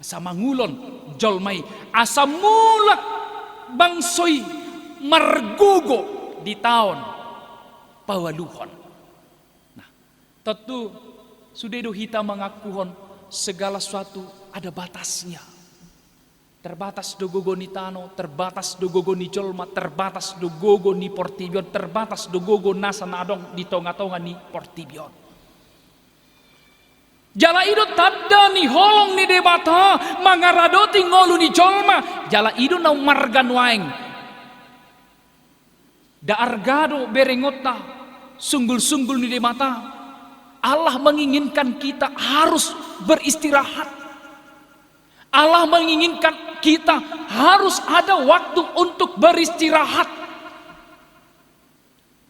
Speaker 5: samangulon jolmai, asa mulak bangsoy margugo di tahun pawaluhon. Nah, tentu sudah kita mengakuhon segala sesuatu ada batasnya. Terbatas dogogo ni tano, terbatas dogogo ni jolma, terbatas dogogo ni portibion, terbatas dogogo nasa nadong di tonga-tonga ni portibion. Jala ido tadda ni holong ni debata, mangaradoti ngolu ni jolma, jala ido na margan waeng. Da argado berengota, sunggul-sunggul ni debata. Allah menginginkan kita harus beristirahat. Allah menginginkan kita harus ada waktu untuk beristirahat.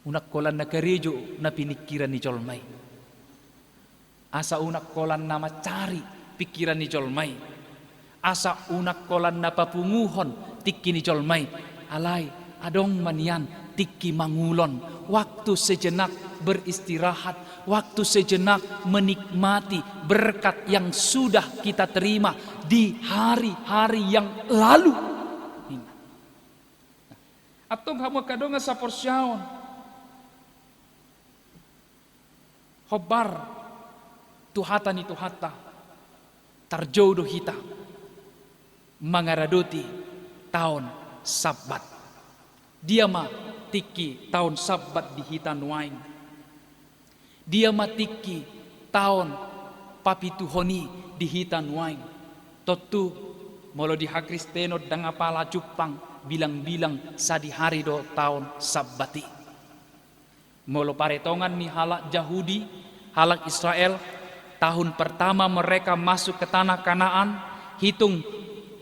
Speaker 5: Unak kolan na karejo na pinikiran ni jolmay. Asa unak kolan na macari pikiran ni jolmay. Asa unak kolan na papunguhon tiki ni jolmay. Alay adong manian tiki mangulon. Waktu sejenak beristirahat, waktu sejenak menikmati berkat yang sudah kita terima di hari-hari yang lalu. Atong hamo kadonga sa porsyaon. Hobar tuhata ni tuhata tarjodo hita mangaradoti tahun Sabat. Dia ma tiki tahun Sabat di hitan wain. Dia ma tiki tahun papituhoni di hitan wain. Totu molo di hakristeno dangapala cupang bilang-bilang sadi hari do tahun Sabbati. Molo paretongan ni halak Yahudi, halak Israel, tahun pertama mereka masuk ke tanah Kanaan, hitung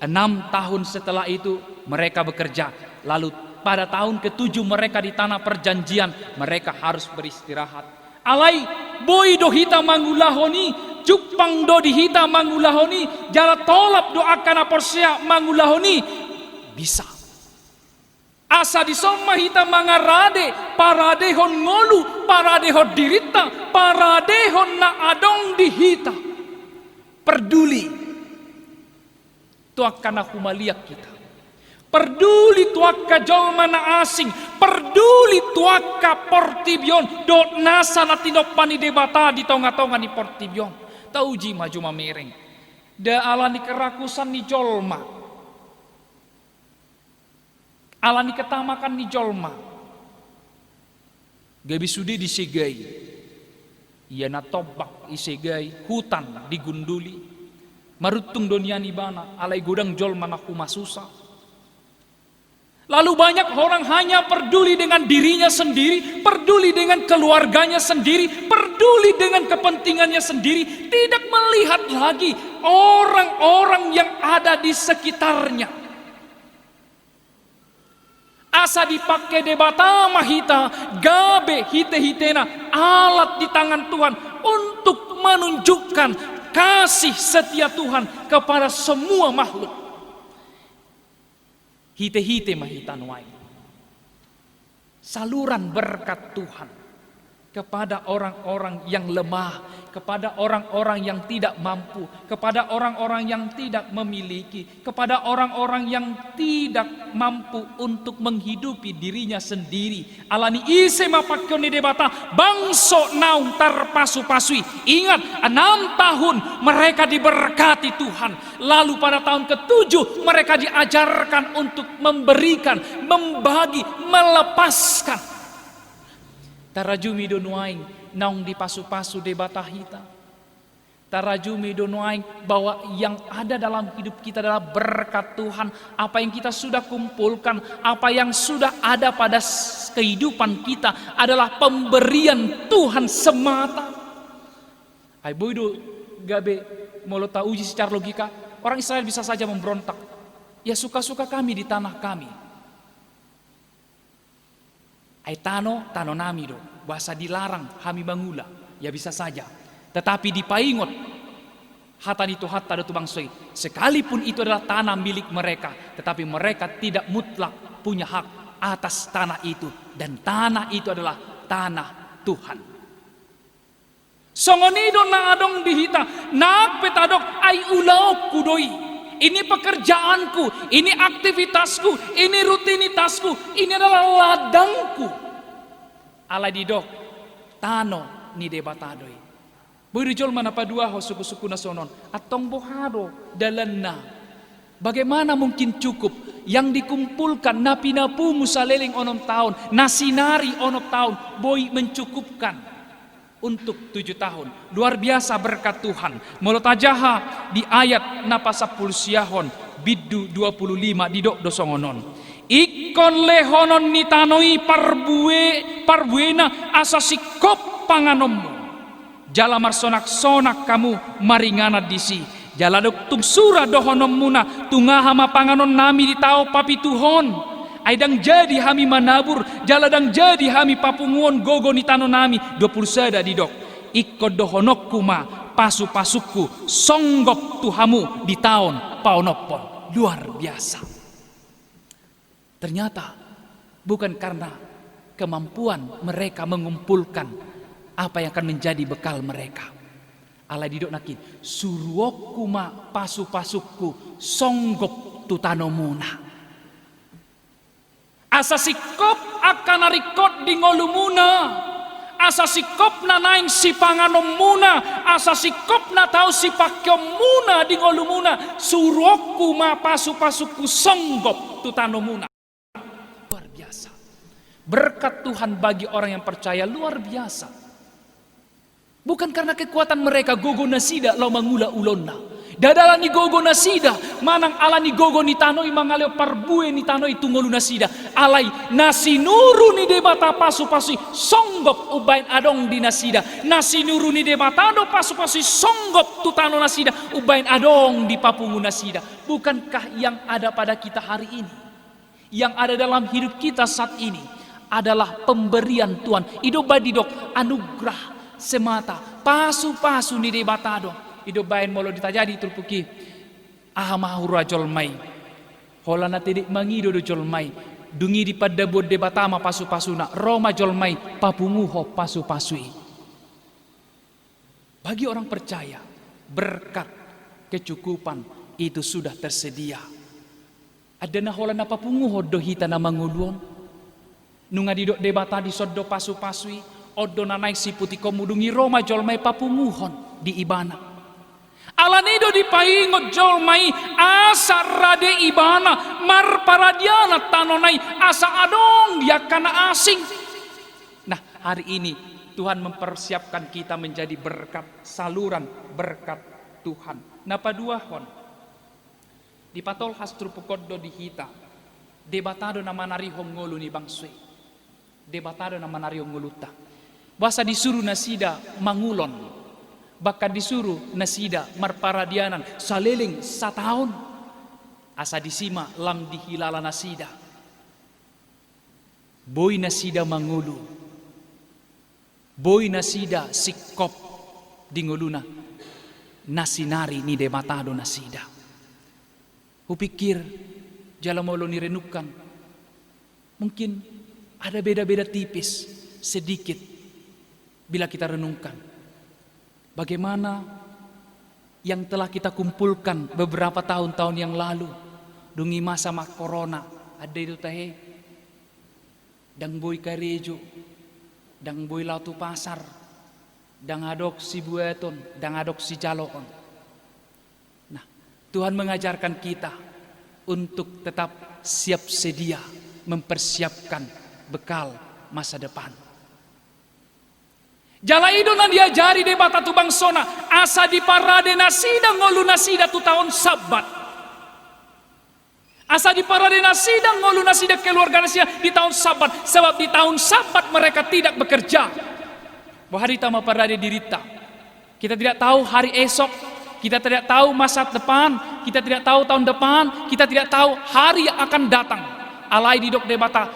Speaker 5: 6 tahun setelah itu mereka bekerja. Lalu pada tahun ke-7 mereka di tanah perjanjian, mereka harus beristirahat. Alai boy do hita mangulahoni, cupang do di hita mangulahoni, jala tolap do akana porsia mangulahoni, bisa. Asa disoma hita mangarade, paradehon ngolu, paradehon dirita, paradehon na adong di hita. Peduli tuakana humaliak kita. Peduli tuaka jolma na asing, peduli tuaka portibion, dot nasa na tinopani debata di tonga-tonga ni portibion. Tauji maju mamereng. Da alani kerakusan ni jolma, alani ketamakan ni jolma, gabi sudi disegai, ia na tobak isegai, hutan digunduli, marutung dunia nibana, alai godang jolma na kumasusa. Lalu banyak orang hanya peduli dengan dirinya sendiri, peduli dengan keluarganya sendiri, peduli dengan kepentingannya sendiri, tidak melihat lagi orang-orang yang ada di sekitarnya. Asa dipakai debata mahita, gabe hite-hitena, alat di tangan Tuhan untuk menunjukkan kasih setia Tuhan kepada semua makhluk. Hite-hite mahitanwai, saluran berkat Tuhan kepada orang-orang yang lemah, kepada orang-orang yang tidak mampu, kepada orang-orang yang tidak memiliki, kepada orang-orang yang tidak mampu untuk menghidupi dirinya sendiri. Alani ise mapakyon ni debata bangso naung terpasu-pasui. Ingat, 6 tahun mereka diberkati Tuhan. Lalu pada tahun ke-7 mereka diajarkan untuk memberikan, membagi, melepaskan. Tarajumi donuaing naung di pasu-pasu debata hita. Tarajumi donuaing bahwa yang ada dalam hidup kita adalah berkat Tuhan. Apa yang kita sudah kumpulkan, apa yang sudah ada pada kehidupan kita adalah pemberian Tuhan semata. Ai boido gabe molota uji secara logika. Orang Israel bisa saja memberontak. Ya suka-suka kami di tanah kami. Ai tano nami do, bahasa dilarang hami bangula, ya bisa saja. Tetapi di paingot, hatan itu hatta do bangsoi, sekalipun itu adalah tanah milik mereka, tetapi mereka tidak mutlak punya hak atas tanah itu, dan tanah itu adalah tanah Tuhan. Songonido na adong dihita, nak petadok ai ulau kudoi. Ini pekerjaanku, ini aktivitasku, ini rutinitasku, ini adalah ladangku. Ala didok, tano ni debatadoi. Berijol mana padua ho suku-suku nasonon, atong bohado dalanna. Bagaimana mungkin cukup yang dikumpulkan napi-napu musaleleng onom tahun, nasinari onom tahun, boy mencukupkan untuk 7 tahun. Luar biasa berkat Tuhan. Molotajaha di ayat napasapul siahon biddu 25 didok dosongonon. Ikon lehonon nitanoi parbuena asasikop panganommu. Jala marsonak-sonak kamu maringana disi. Jala dok tung sura dohonom muna tungahama panganon nami di tao papi Tuhon. Aidang jadi hami manabur, jaladang jadi hami papunguon gogo ni tano nami 20 sada didok. Ikod dohonokku ma pasu-pasukku songgok tuhamu di tahun paonopon. Luar biasa. Ternyata bukan karena kemampuan mereka mengumpulkan apa yang akan menjadi bekal mereka. Allah didok nakin suruokku ma pasu-pasukku songgok tutanomuna. Asa sikop akan narikot di ngolumuna. Asa sikop na naing si panganom muna. Asa sikop na tau si pakyom muna di ngolumuna. Suroku ma pasu-pasuku songgop tutano muna. Luar biasa. Berkat Tuhan bagi orang yang percaya luar biasa. Bukan karena kekuatan mereka gogo nasida lau mangula ulonna. Dadala ni gogo nasida manang ala ni gogo ni tanoi mangaleo parbue ni tanoi tungolu nasida alai nasinuru ni debata pasu-pasu songgop ubain adong di nasida nasinuru ni debata do pasu-pasu songgop tutano nasida ubain adong di papungu nasida. Bukankah yang ada pada kita hari ini, yang ada dalam hidup kita saat ini adalah pemberian Tuhan. Ido badidok anugerah semata pasu-pasu ni debata do ido bain molo ditajadi tulpuki ahamahura jolmai holana tedik mangido do jolmai dungi di pada bod debatama pasu-pasuna Roma jolmai papunguho pasu-pasui. Bagi orang percaya berkat kecukupan itu sudah tersedia. Ada na holana papunguho do hita na manguluon nunga didok debata di soddo pasu-pasui oddo na naik si putih komudungi Roma jolmai papunguhon di ibana. Alanido di paingot jolmai asa rade ibana mar paradiana tanonai asa adong dia kana asing. Nah, hari ini Tuhan mempersiapkan kita menjadi berkat, saluran berkat Tuhan. Napa duahon? Di patol hastru pukoddo di hita. Debatado na manarihong ngulu ni bangsui. Debatado na manarihong nguluta. Basa disuruh nasida mangulon. Baka disuruh nasida marparadianan saliling satahun. Asa disima lam dihilala nasida. Boy nasida mangulu. Boy nasida sikop dinguluna. Nasinari ni debatado nasida. Kupikir jalan molo nirenukan. Mungkin ada beda-beda tipis sedikit bila kita renungkan. Bagaimana yang telah kita kumpulkan beberapa tahun-tahun yang lalu dungi masa corona ada itu tahe dang boy karejo dang boy lautu pasar dang adok si bueton dang adok si jaloon. Nah, Tuhan mengajarkan kita untuk tetap siap sedia mempersiapkan bekal masa depan. Jala itu nan diajari debata tu bangsona asa di parade nasida ngolu nasida tu tahun sabat. Asa di parade nasida ngolu nasida keluarga nasida di tahun sabat, sebab di tahun sabat mereka tidak bekerja. Bahari tama parade dirita. Kita tidak tahu hari esok, kita tidak tahu masa depan, kita tidak tahu tahun depan, kita tidak tahu hari yang akan datang. Alai di dok debata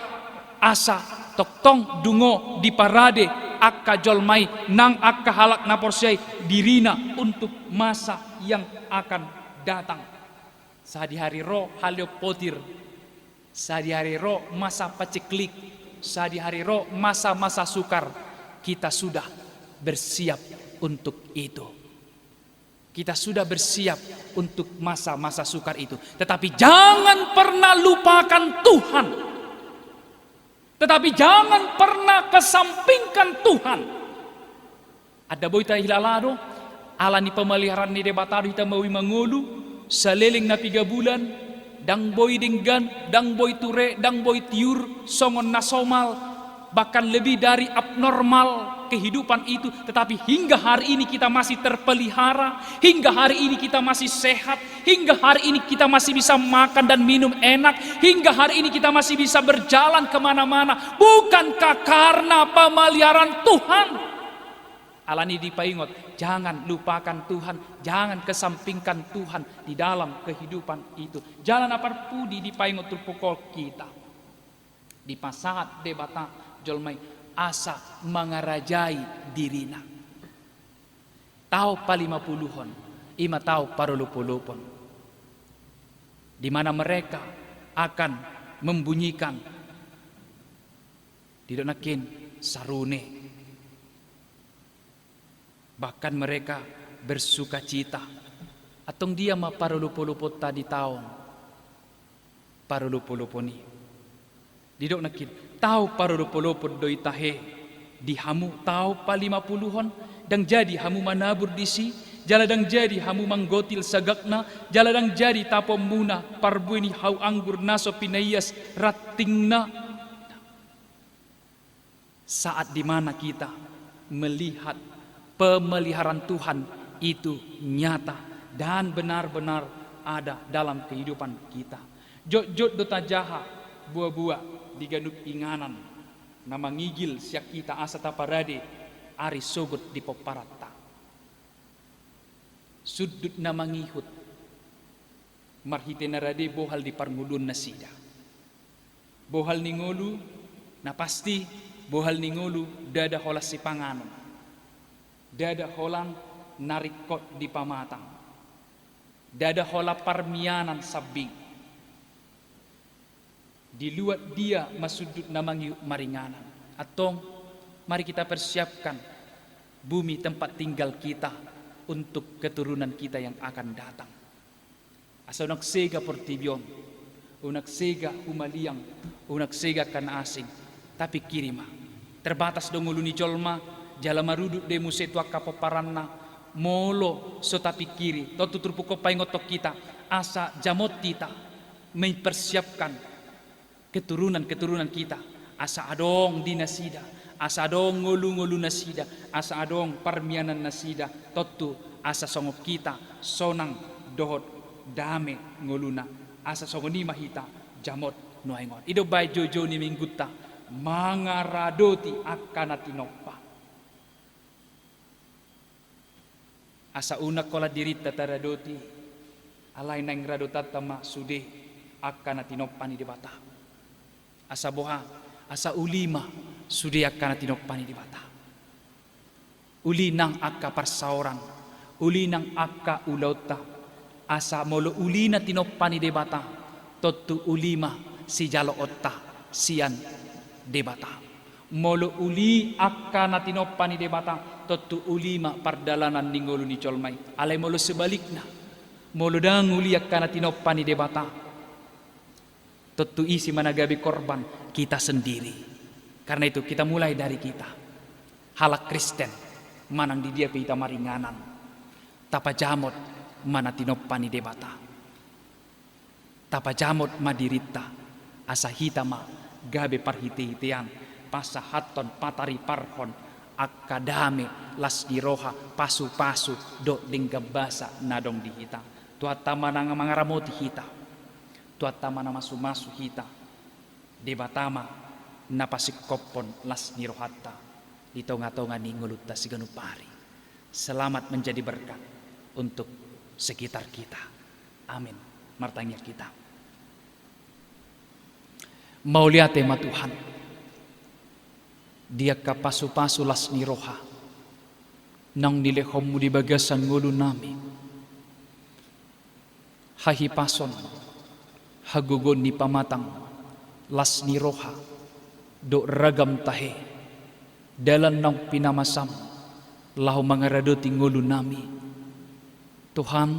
Speaker 5: asa toktong dungo di parade akka jolmai nang akka halak naporsiai dirina untuk masa yang akan datang. Sadi hari ro halio potir, sadi hari ro masa paceklik, sadi hari ro masa-masa sukar. Kita sudah bersiap untuk itu. Kita sudah bersiap untuk masa-masa sukar itu. Tetapi jangan pernah lupakan Tuhan. Tetapi jangan pernah kesampingkan Tuhan. Ada boy ta hilalado, ala ni pemeliharaan ni debatado kita mawi mangulu, saliling na 3 bulan, dang boy dinggan, dang boy ture, dang boy tiur, songon nasomal, bahkan lebih dari abnormal kehidupan itu. Tetapi hingga hari ini kita masih terpelihara, hingga hari ini kita masih sehat, hingga hari ini kita masih bisa makan dan minum enak, hingga hari ini kita masih bisa berjalan kemana-mana. Bukankah karena pemeliharaan Tuhan? Alani dipaingot, jangan lupakan Tuhan, jangan kesampingkan Tuhan di dalam kehidupan itu. Jalan apapun dipaingot terpukul kita. Di pasahat debata jolmai asa mengarajai dirina. Tahu pa 50-on, ima tahu parulupulupon. Di mana mereka akan membunyikan didonakin sarune. Bahkan mereka bersuka cita. Atong dia ma parulupulupot tadi tahun. Parulupuluponi. Didok nakin tahu parulupulupot doi tahe di hamu tahu pa 50-on dang jadi hamu manabur disi jaladang jadi hamu manggotil sagakna jaladang jadi tapo muna parbuini hau anggur naso pinayas ratingna. Saat dimana kita melihat pemeliharaan Tuhan itu nyata dan benar-benar ada dalam kehidupan kita. Jod dota jaha buah-buah diganuk inganan nama ngigil siak kita asa taparade ari sogot di poparata sudut nama ngihut marhite narade bohal di parngulun nasida bohal ningolu na pasti bohal ningolu dada holas si panganon dada holan narikot di pamatang dada hola parmianan sabing di luar dia masudut namangi maringanan. Atong mari kita persiapkan bumi tempat tinggal kita untuk keturunan kita yang akan datang. Asa unak sega portibion, unak sega humaliang, unak sega kana asing. Tapi kirima terbatas dongulu ni jolma jala marudut demu setua kapoparanna molo so tapi kiri to tutur puko paingotok kita asa jamot kita mempersiapkan keturunan kita asa adong di nasida, asa adong ngolu nasida, asa adong parmianan nasida, totu asa songok kita sonang dohot dame ngoluna, asa songoni mahita jamot nuaingon. Ido bay jojo ni minggutta mangaradoti akanatinoppa. Asa una kola dirita taradoti alay nang radotatama sude akanatinoppa ni debata. Asa boha, asa ulima sude akanatinoppa ni debata. Uli nang akka parsaorang, uli nang akka ulauta, asa molo uli na tinoppa ni debata, totu ulima si jalo otta sian debata. Molo uli akka na tinoppa ni debata, totu ulima pardalanan ningolu ni colmai. Alay molo sebalikna, molo dang uli akka na tinoppa ni debata, totu isi managabi korban kita sendiri. Karena itu kita mulai dari kita. Halak Kristen manang di dia kita maringanan. Tapa jamot mana tinoppa ni debata. Tapa jamot madirita asa hitama gabe parhiti-hitian pasahaton patari parhon akadame las diroha pasu-pasu do dinggabasa nadong di hita. Tuata manang mangaramoti hita. Tuata mana masu-masu hita. Debatama napasikopon las nirohata. Ditonga-tonga ni ngulutta siganupari. Selamat menjadi berkat untuk sekitar kita. Amin. Martanya kita. Mau lihat tema Tuhan. Dia kapasu-pasu las niroha. Nang nilehom di bagasan ngulu nami. Hahipason. Hagugon ni pamatang. Las niroha. Do ragam tahe. Dalan nang pinamasam. Lahu mangaradoti ngulu nami. Tuhan.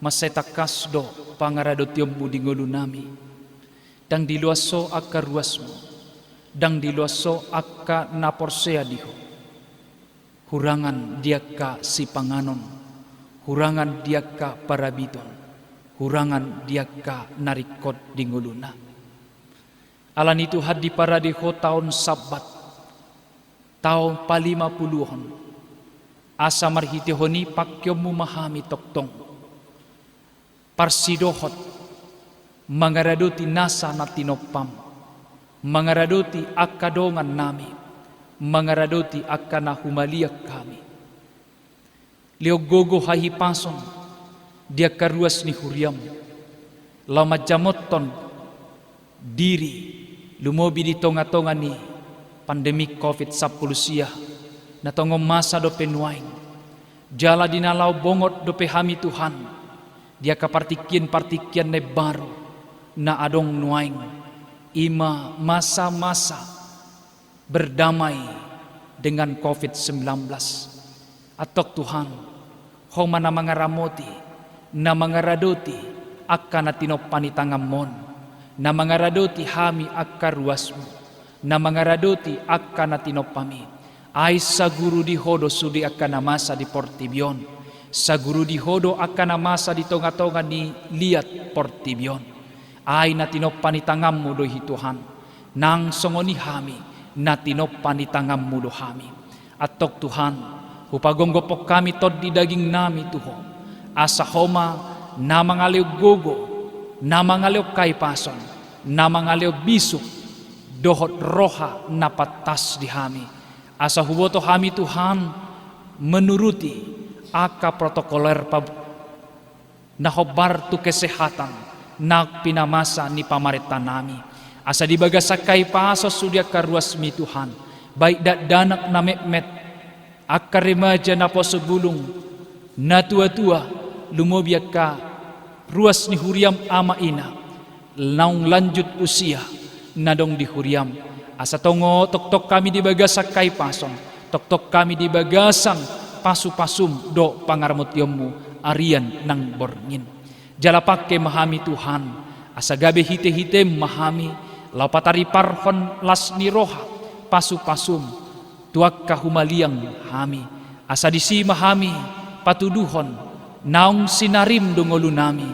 Speaker 5: Masetakas do pangaradotiyommu di ngulu nami. Dang diluaso akka ruasmu. Dang diluaso akka naporsea diho. Hurangan diaka si panganon. Hurangan diaka parabiton. Hurangan diaka narikot di nguluna. Alan itu hadi paradiho tahun sabat. Tahun pa50-hon. Asa marhitihoni pakyommu mahami toktong. Parsidohot. Mangaradoti nasa na tinopam. Mangaradoti akadongan nami. Mangaradoti akana humaliak kami. Liogogo hahipason. Dia karuas ni huriam. Lama jamoton diri. Lumobi di tonga-tonga ni pandemik COVID-19 siya. Natongom masa do penuain. Jala dinalau bongot do pehami Tuhan. Dia kapartikian-partikian ne baru na adong nuaing ima masa-masa berdamai dengan COVID-19. Atok Tuhan, homa na mangaramoti, na mangaradoti akka na tinopani tangamon, na mangaradoti hami akka ruasmu, na mangaradoti akka na tinopami. Ay sa guru di hodo sudi akka na masa di Portibion. Sa guru di hodo akan masa di tonga-tonga ni liat Portibion. Ay na tinoppan ni tangammu do Tuhan. Nang songoni hami na tinoppan ni tangammu do hami. Atok Tuhan, hupagonggopok kami tod di daging nami Tuhan. Asa homa na mangaliw gogo, na mangaliw kaipason, na mangaliw bisuk, dohot roha na patas di hami. Asa huboto hami Tuhan menuruti aka protokoler na hobar tu kesehatan na pinamasa ni pamarita nami. Asa dibagasakay paso sudia karuasmi Tuhan. Baik danak na mekmet aka remaja na posubulong na tua-tua lumobiak ka ruas ni huriam ama ina. Naung lanjut usia nadong di huriam. Asa tongo tok-tok kami dibagasakay pason. Tok-tok kami dibagasang pasu-pasum do pangarmutiyommu arian nang borngin. Jalapake mahami Tuhan. Asa gabe hite-hite mahami. Laupatari parhon las niroha. Pasu-pasum. Tuak kahumaliang hami. Asa disi mahami patuduhon naung sinarim dongolu nami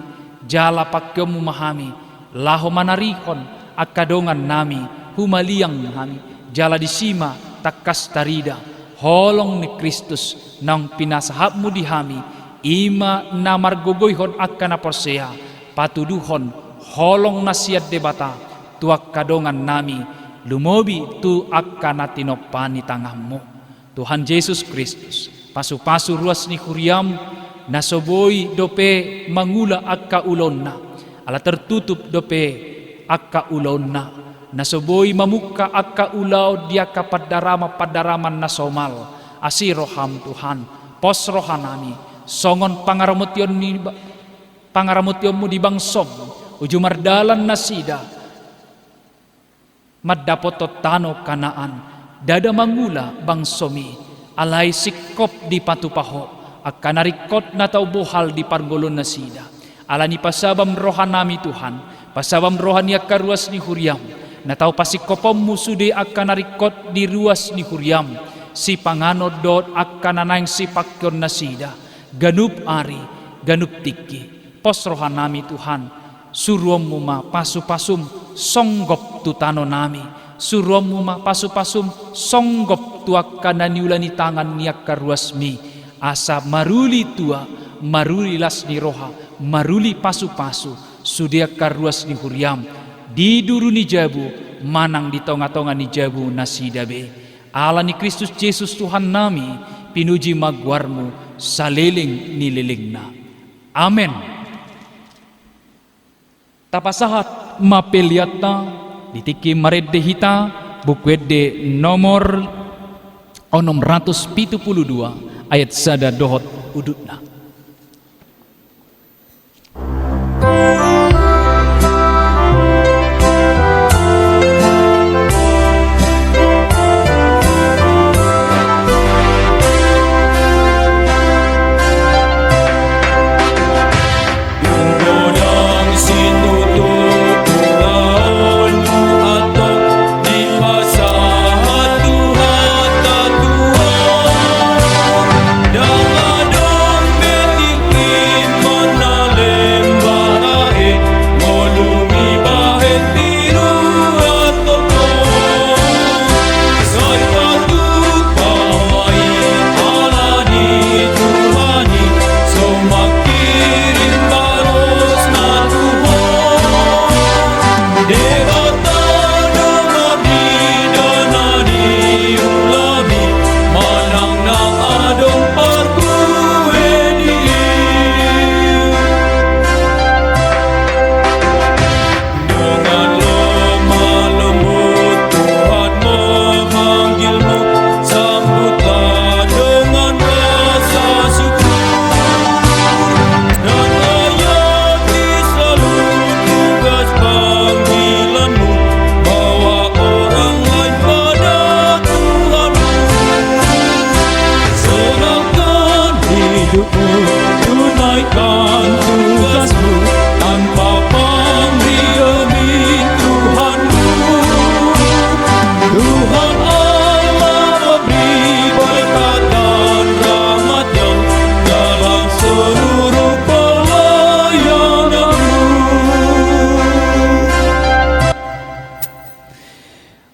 Speaker 5: jala pakkemu mahami laho manarikon akadongan nami humaliang nami jala disima takkas tarida holong ni Kristus nang pinasahapmu dihami ima namargogoyhon akkana porsea patuduhon holong nasiat debata tuak kadongan nami lumobi tu akkana tinopani tangahmu Tuhan Yesus Kristus pasu-pasu ruas ni kuriam nasoboi dope mangula akka ulonna ala tertutup dope akka ulonna nasoboi mamuka akka ulau dia kapadaraman nasomal asiroham Tuhan pos rohanami songon pangaramutionmu di bangsom ujumardalan nasida maddapotot tano kanaan dada mangula bangsomi alai sikop di patupaho akan narikot na tau bohal di pargolon na sida. Ala ni pasabam rohanami Tuhan, pasabam rohani akka ruas ni huriam, na tau pasikopom musude akan narikot di ruas ni huriam, si panganod dot akan nanaing si pakyon na sida, ganup ari, ganup tiki, pos rohanami Tuhan, suruom muma pasu-pasum songgop tutano nami, suruom muma pasu-pasum songgop tu akan naniulani tangan ni akka ruas mi, asa maruli tua maruli las ni roha maruli pasu-pasu sudia karuas ni huriam di duru ni jabu manang di tonga-tonga ni jabu nasidabe ala ni Kristus Yesus Tuhan nami pinuji magwarmu saliling nililingna amen. Tapasahat mapeliata ditiki mareddehita bukwede nomor 672 ayat sada dohot udutna.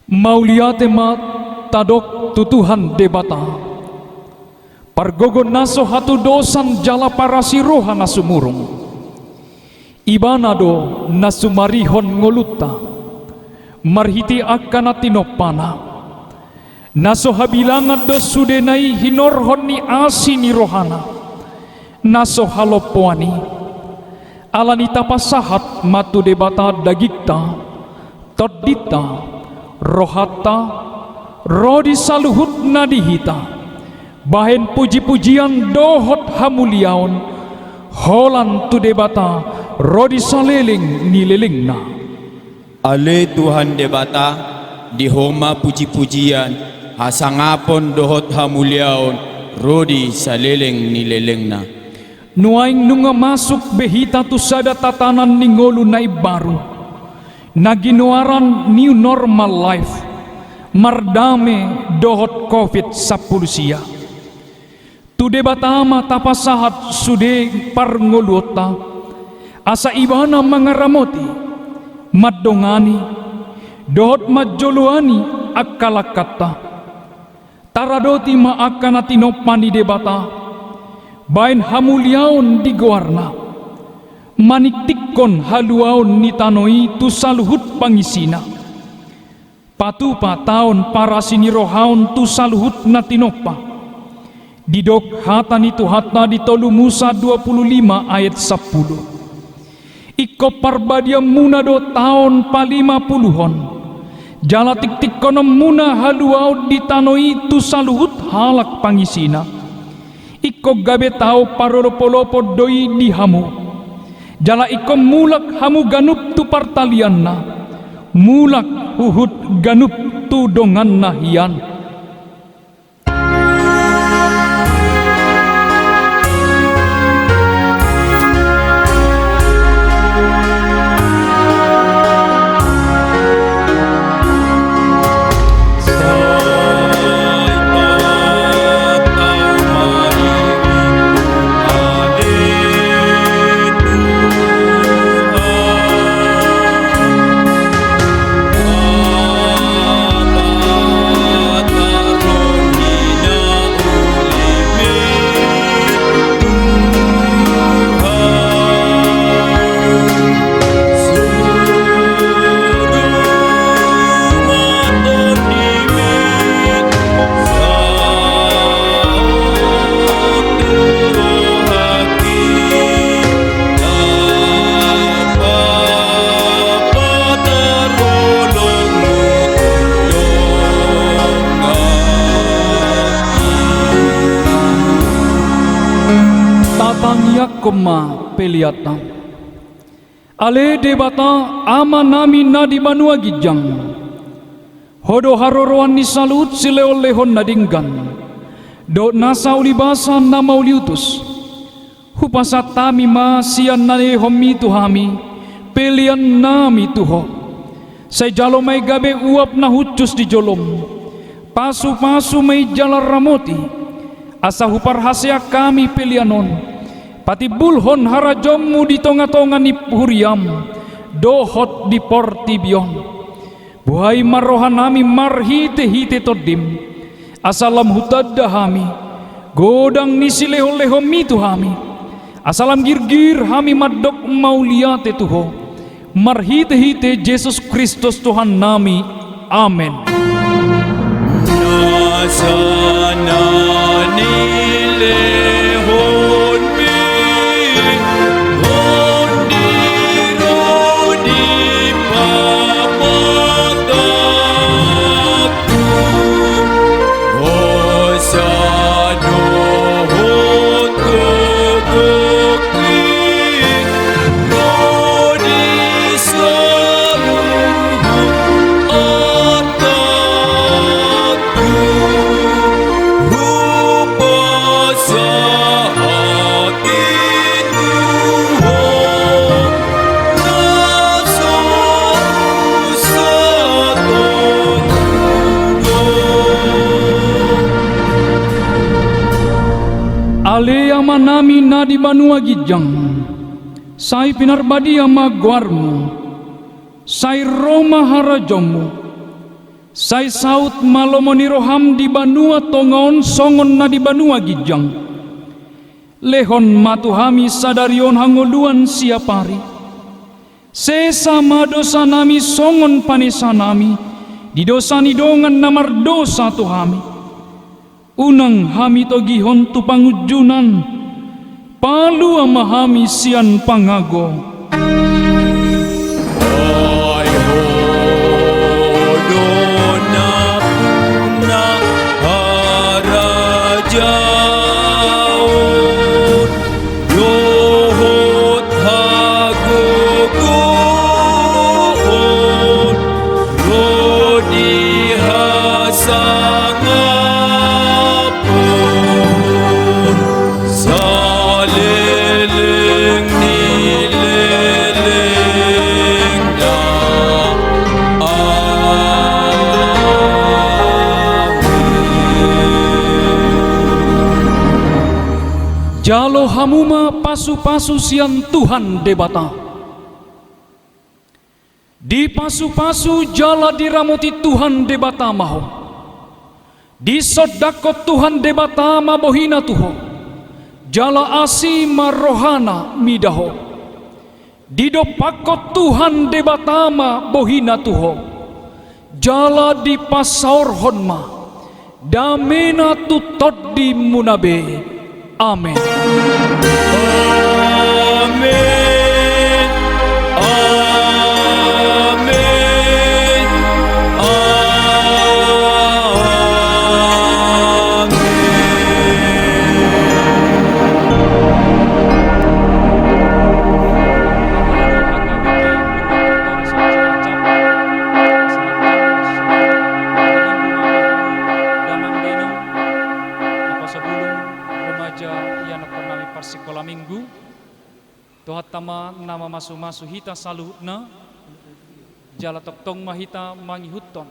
Speaker 5: Mauliate mat tadok tutuhan debata pargogon naso hatu dosan jala parasi roha nasumurung ibanado nasumarihon ngolutta marhiti akana tinopana naso habilangan dos sudenai hinorhon ni asi ni rohana naso halopoani alani tapasahat matu debata dagikta todita rohata rodi saluhut nadihita bahen puji-pujian dohot hamuliaon holan tu debata rodi saleling nililingna
Speaker 2: ale Tuhan debata di homa puji-pujian hasangapon dohot hamuliaon rodi saleleng nilelengna
Speaker 5: nuaing nunga masuk behita tu sada tatanan ningolu nai baru naginuaran new normal life mardame dohot COVID-10 Tu debatama tapasahat sude parngolota, asa ibana mangaramoti, maddongani, dohot majoluani akkalakata. Taradoti maakana tinopani debata, bain hamuliaon di goarna, maniktikon haluaon nitanoi tu saluhut pangisina. Patupa taon para sinirohaon tu saluhut na tinopa. Didok hata nitu hata di tolu Musa 25 ayat 10. Iko parbadia muna do taon palima puluhon. Jala tik-tik kono muna haluau di tanoi tu saluhut halak pangisina. Iko gabe tau parolopo-lopo doi di hamu. Jala iko mulak hamu ganup tu partalianna. Mulak huhut ganup tu dongan nahian. Koma peliata ale debata ama nami na di banua gijang hodo haroroan ni salut sileolehon nadinggan do nasa ulibasa na mauliutus hupasa tami ma sian nane homi tuhami pelian nami tuho say jalo may gabe uap na hucus di jolom pasu-pasu may jalar ramoti asa huparhasya kami pelianon pati bulhon harajommu di tonga-tonga ni huriam dohot di portibion buhay marohan nami marhite-hite todim asalam hutadda hami godang ni sileho-leho mitu hami asalam girgir hami maddok mauliate tuho marhite-hite Yesus Kristus Tuhan nami amen.
Speaker 4: Nasana nilehon
Speaker 5: ale ama nami na di banua gijang say pinarbadi ama guarmu say Roma harajommu say saut malomoni roham di banua tongaon songon na di banua gijang lehon matuhami sadarion hangoluan siapari sesama dosa nami songon panesa nami di dosa ni dongan namar dosa tuhami unang hami togihon tu pangujunan palu ama hami sian pangago
Speaker 4: ay hodona na harajaon dohot hagogoon rodi hasangan
Speaker 5: hamuma pasu-pasu sian Tuhan debata. Di pasu-pasu jala diramoti Tuhan debata maho. Di sodako Tuhan debata mabohina tuho. Jala asi marohana midaho. Di dopako Tuhan debata mabohina tuho. Jala di pasaur honma. Damena tutod di munabe. Amin.
Speaker 4: Amin. Amin.
Speaker 5: Sekolah minggu Tuhat tama nama masu-masu hita saluhutna jala toktong mahita mangihuton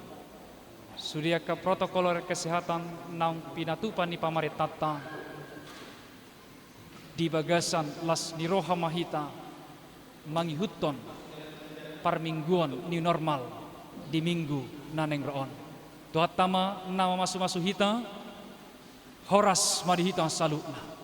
Speaker 5: sudiaka protokol kesehatan nang pinatupan ni pamaretata di bagasan las niroha mahita mangihuton parmingguan new normal di minggu naneng roon Tuhat tama nama masu-masu hita horas madihita saluhna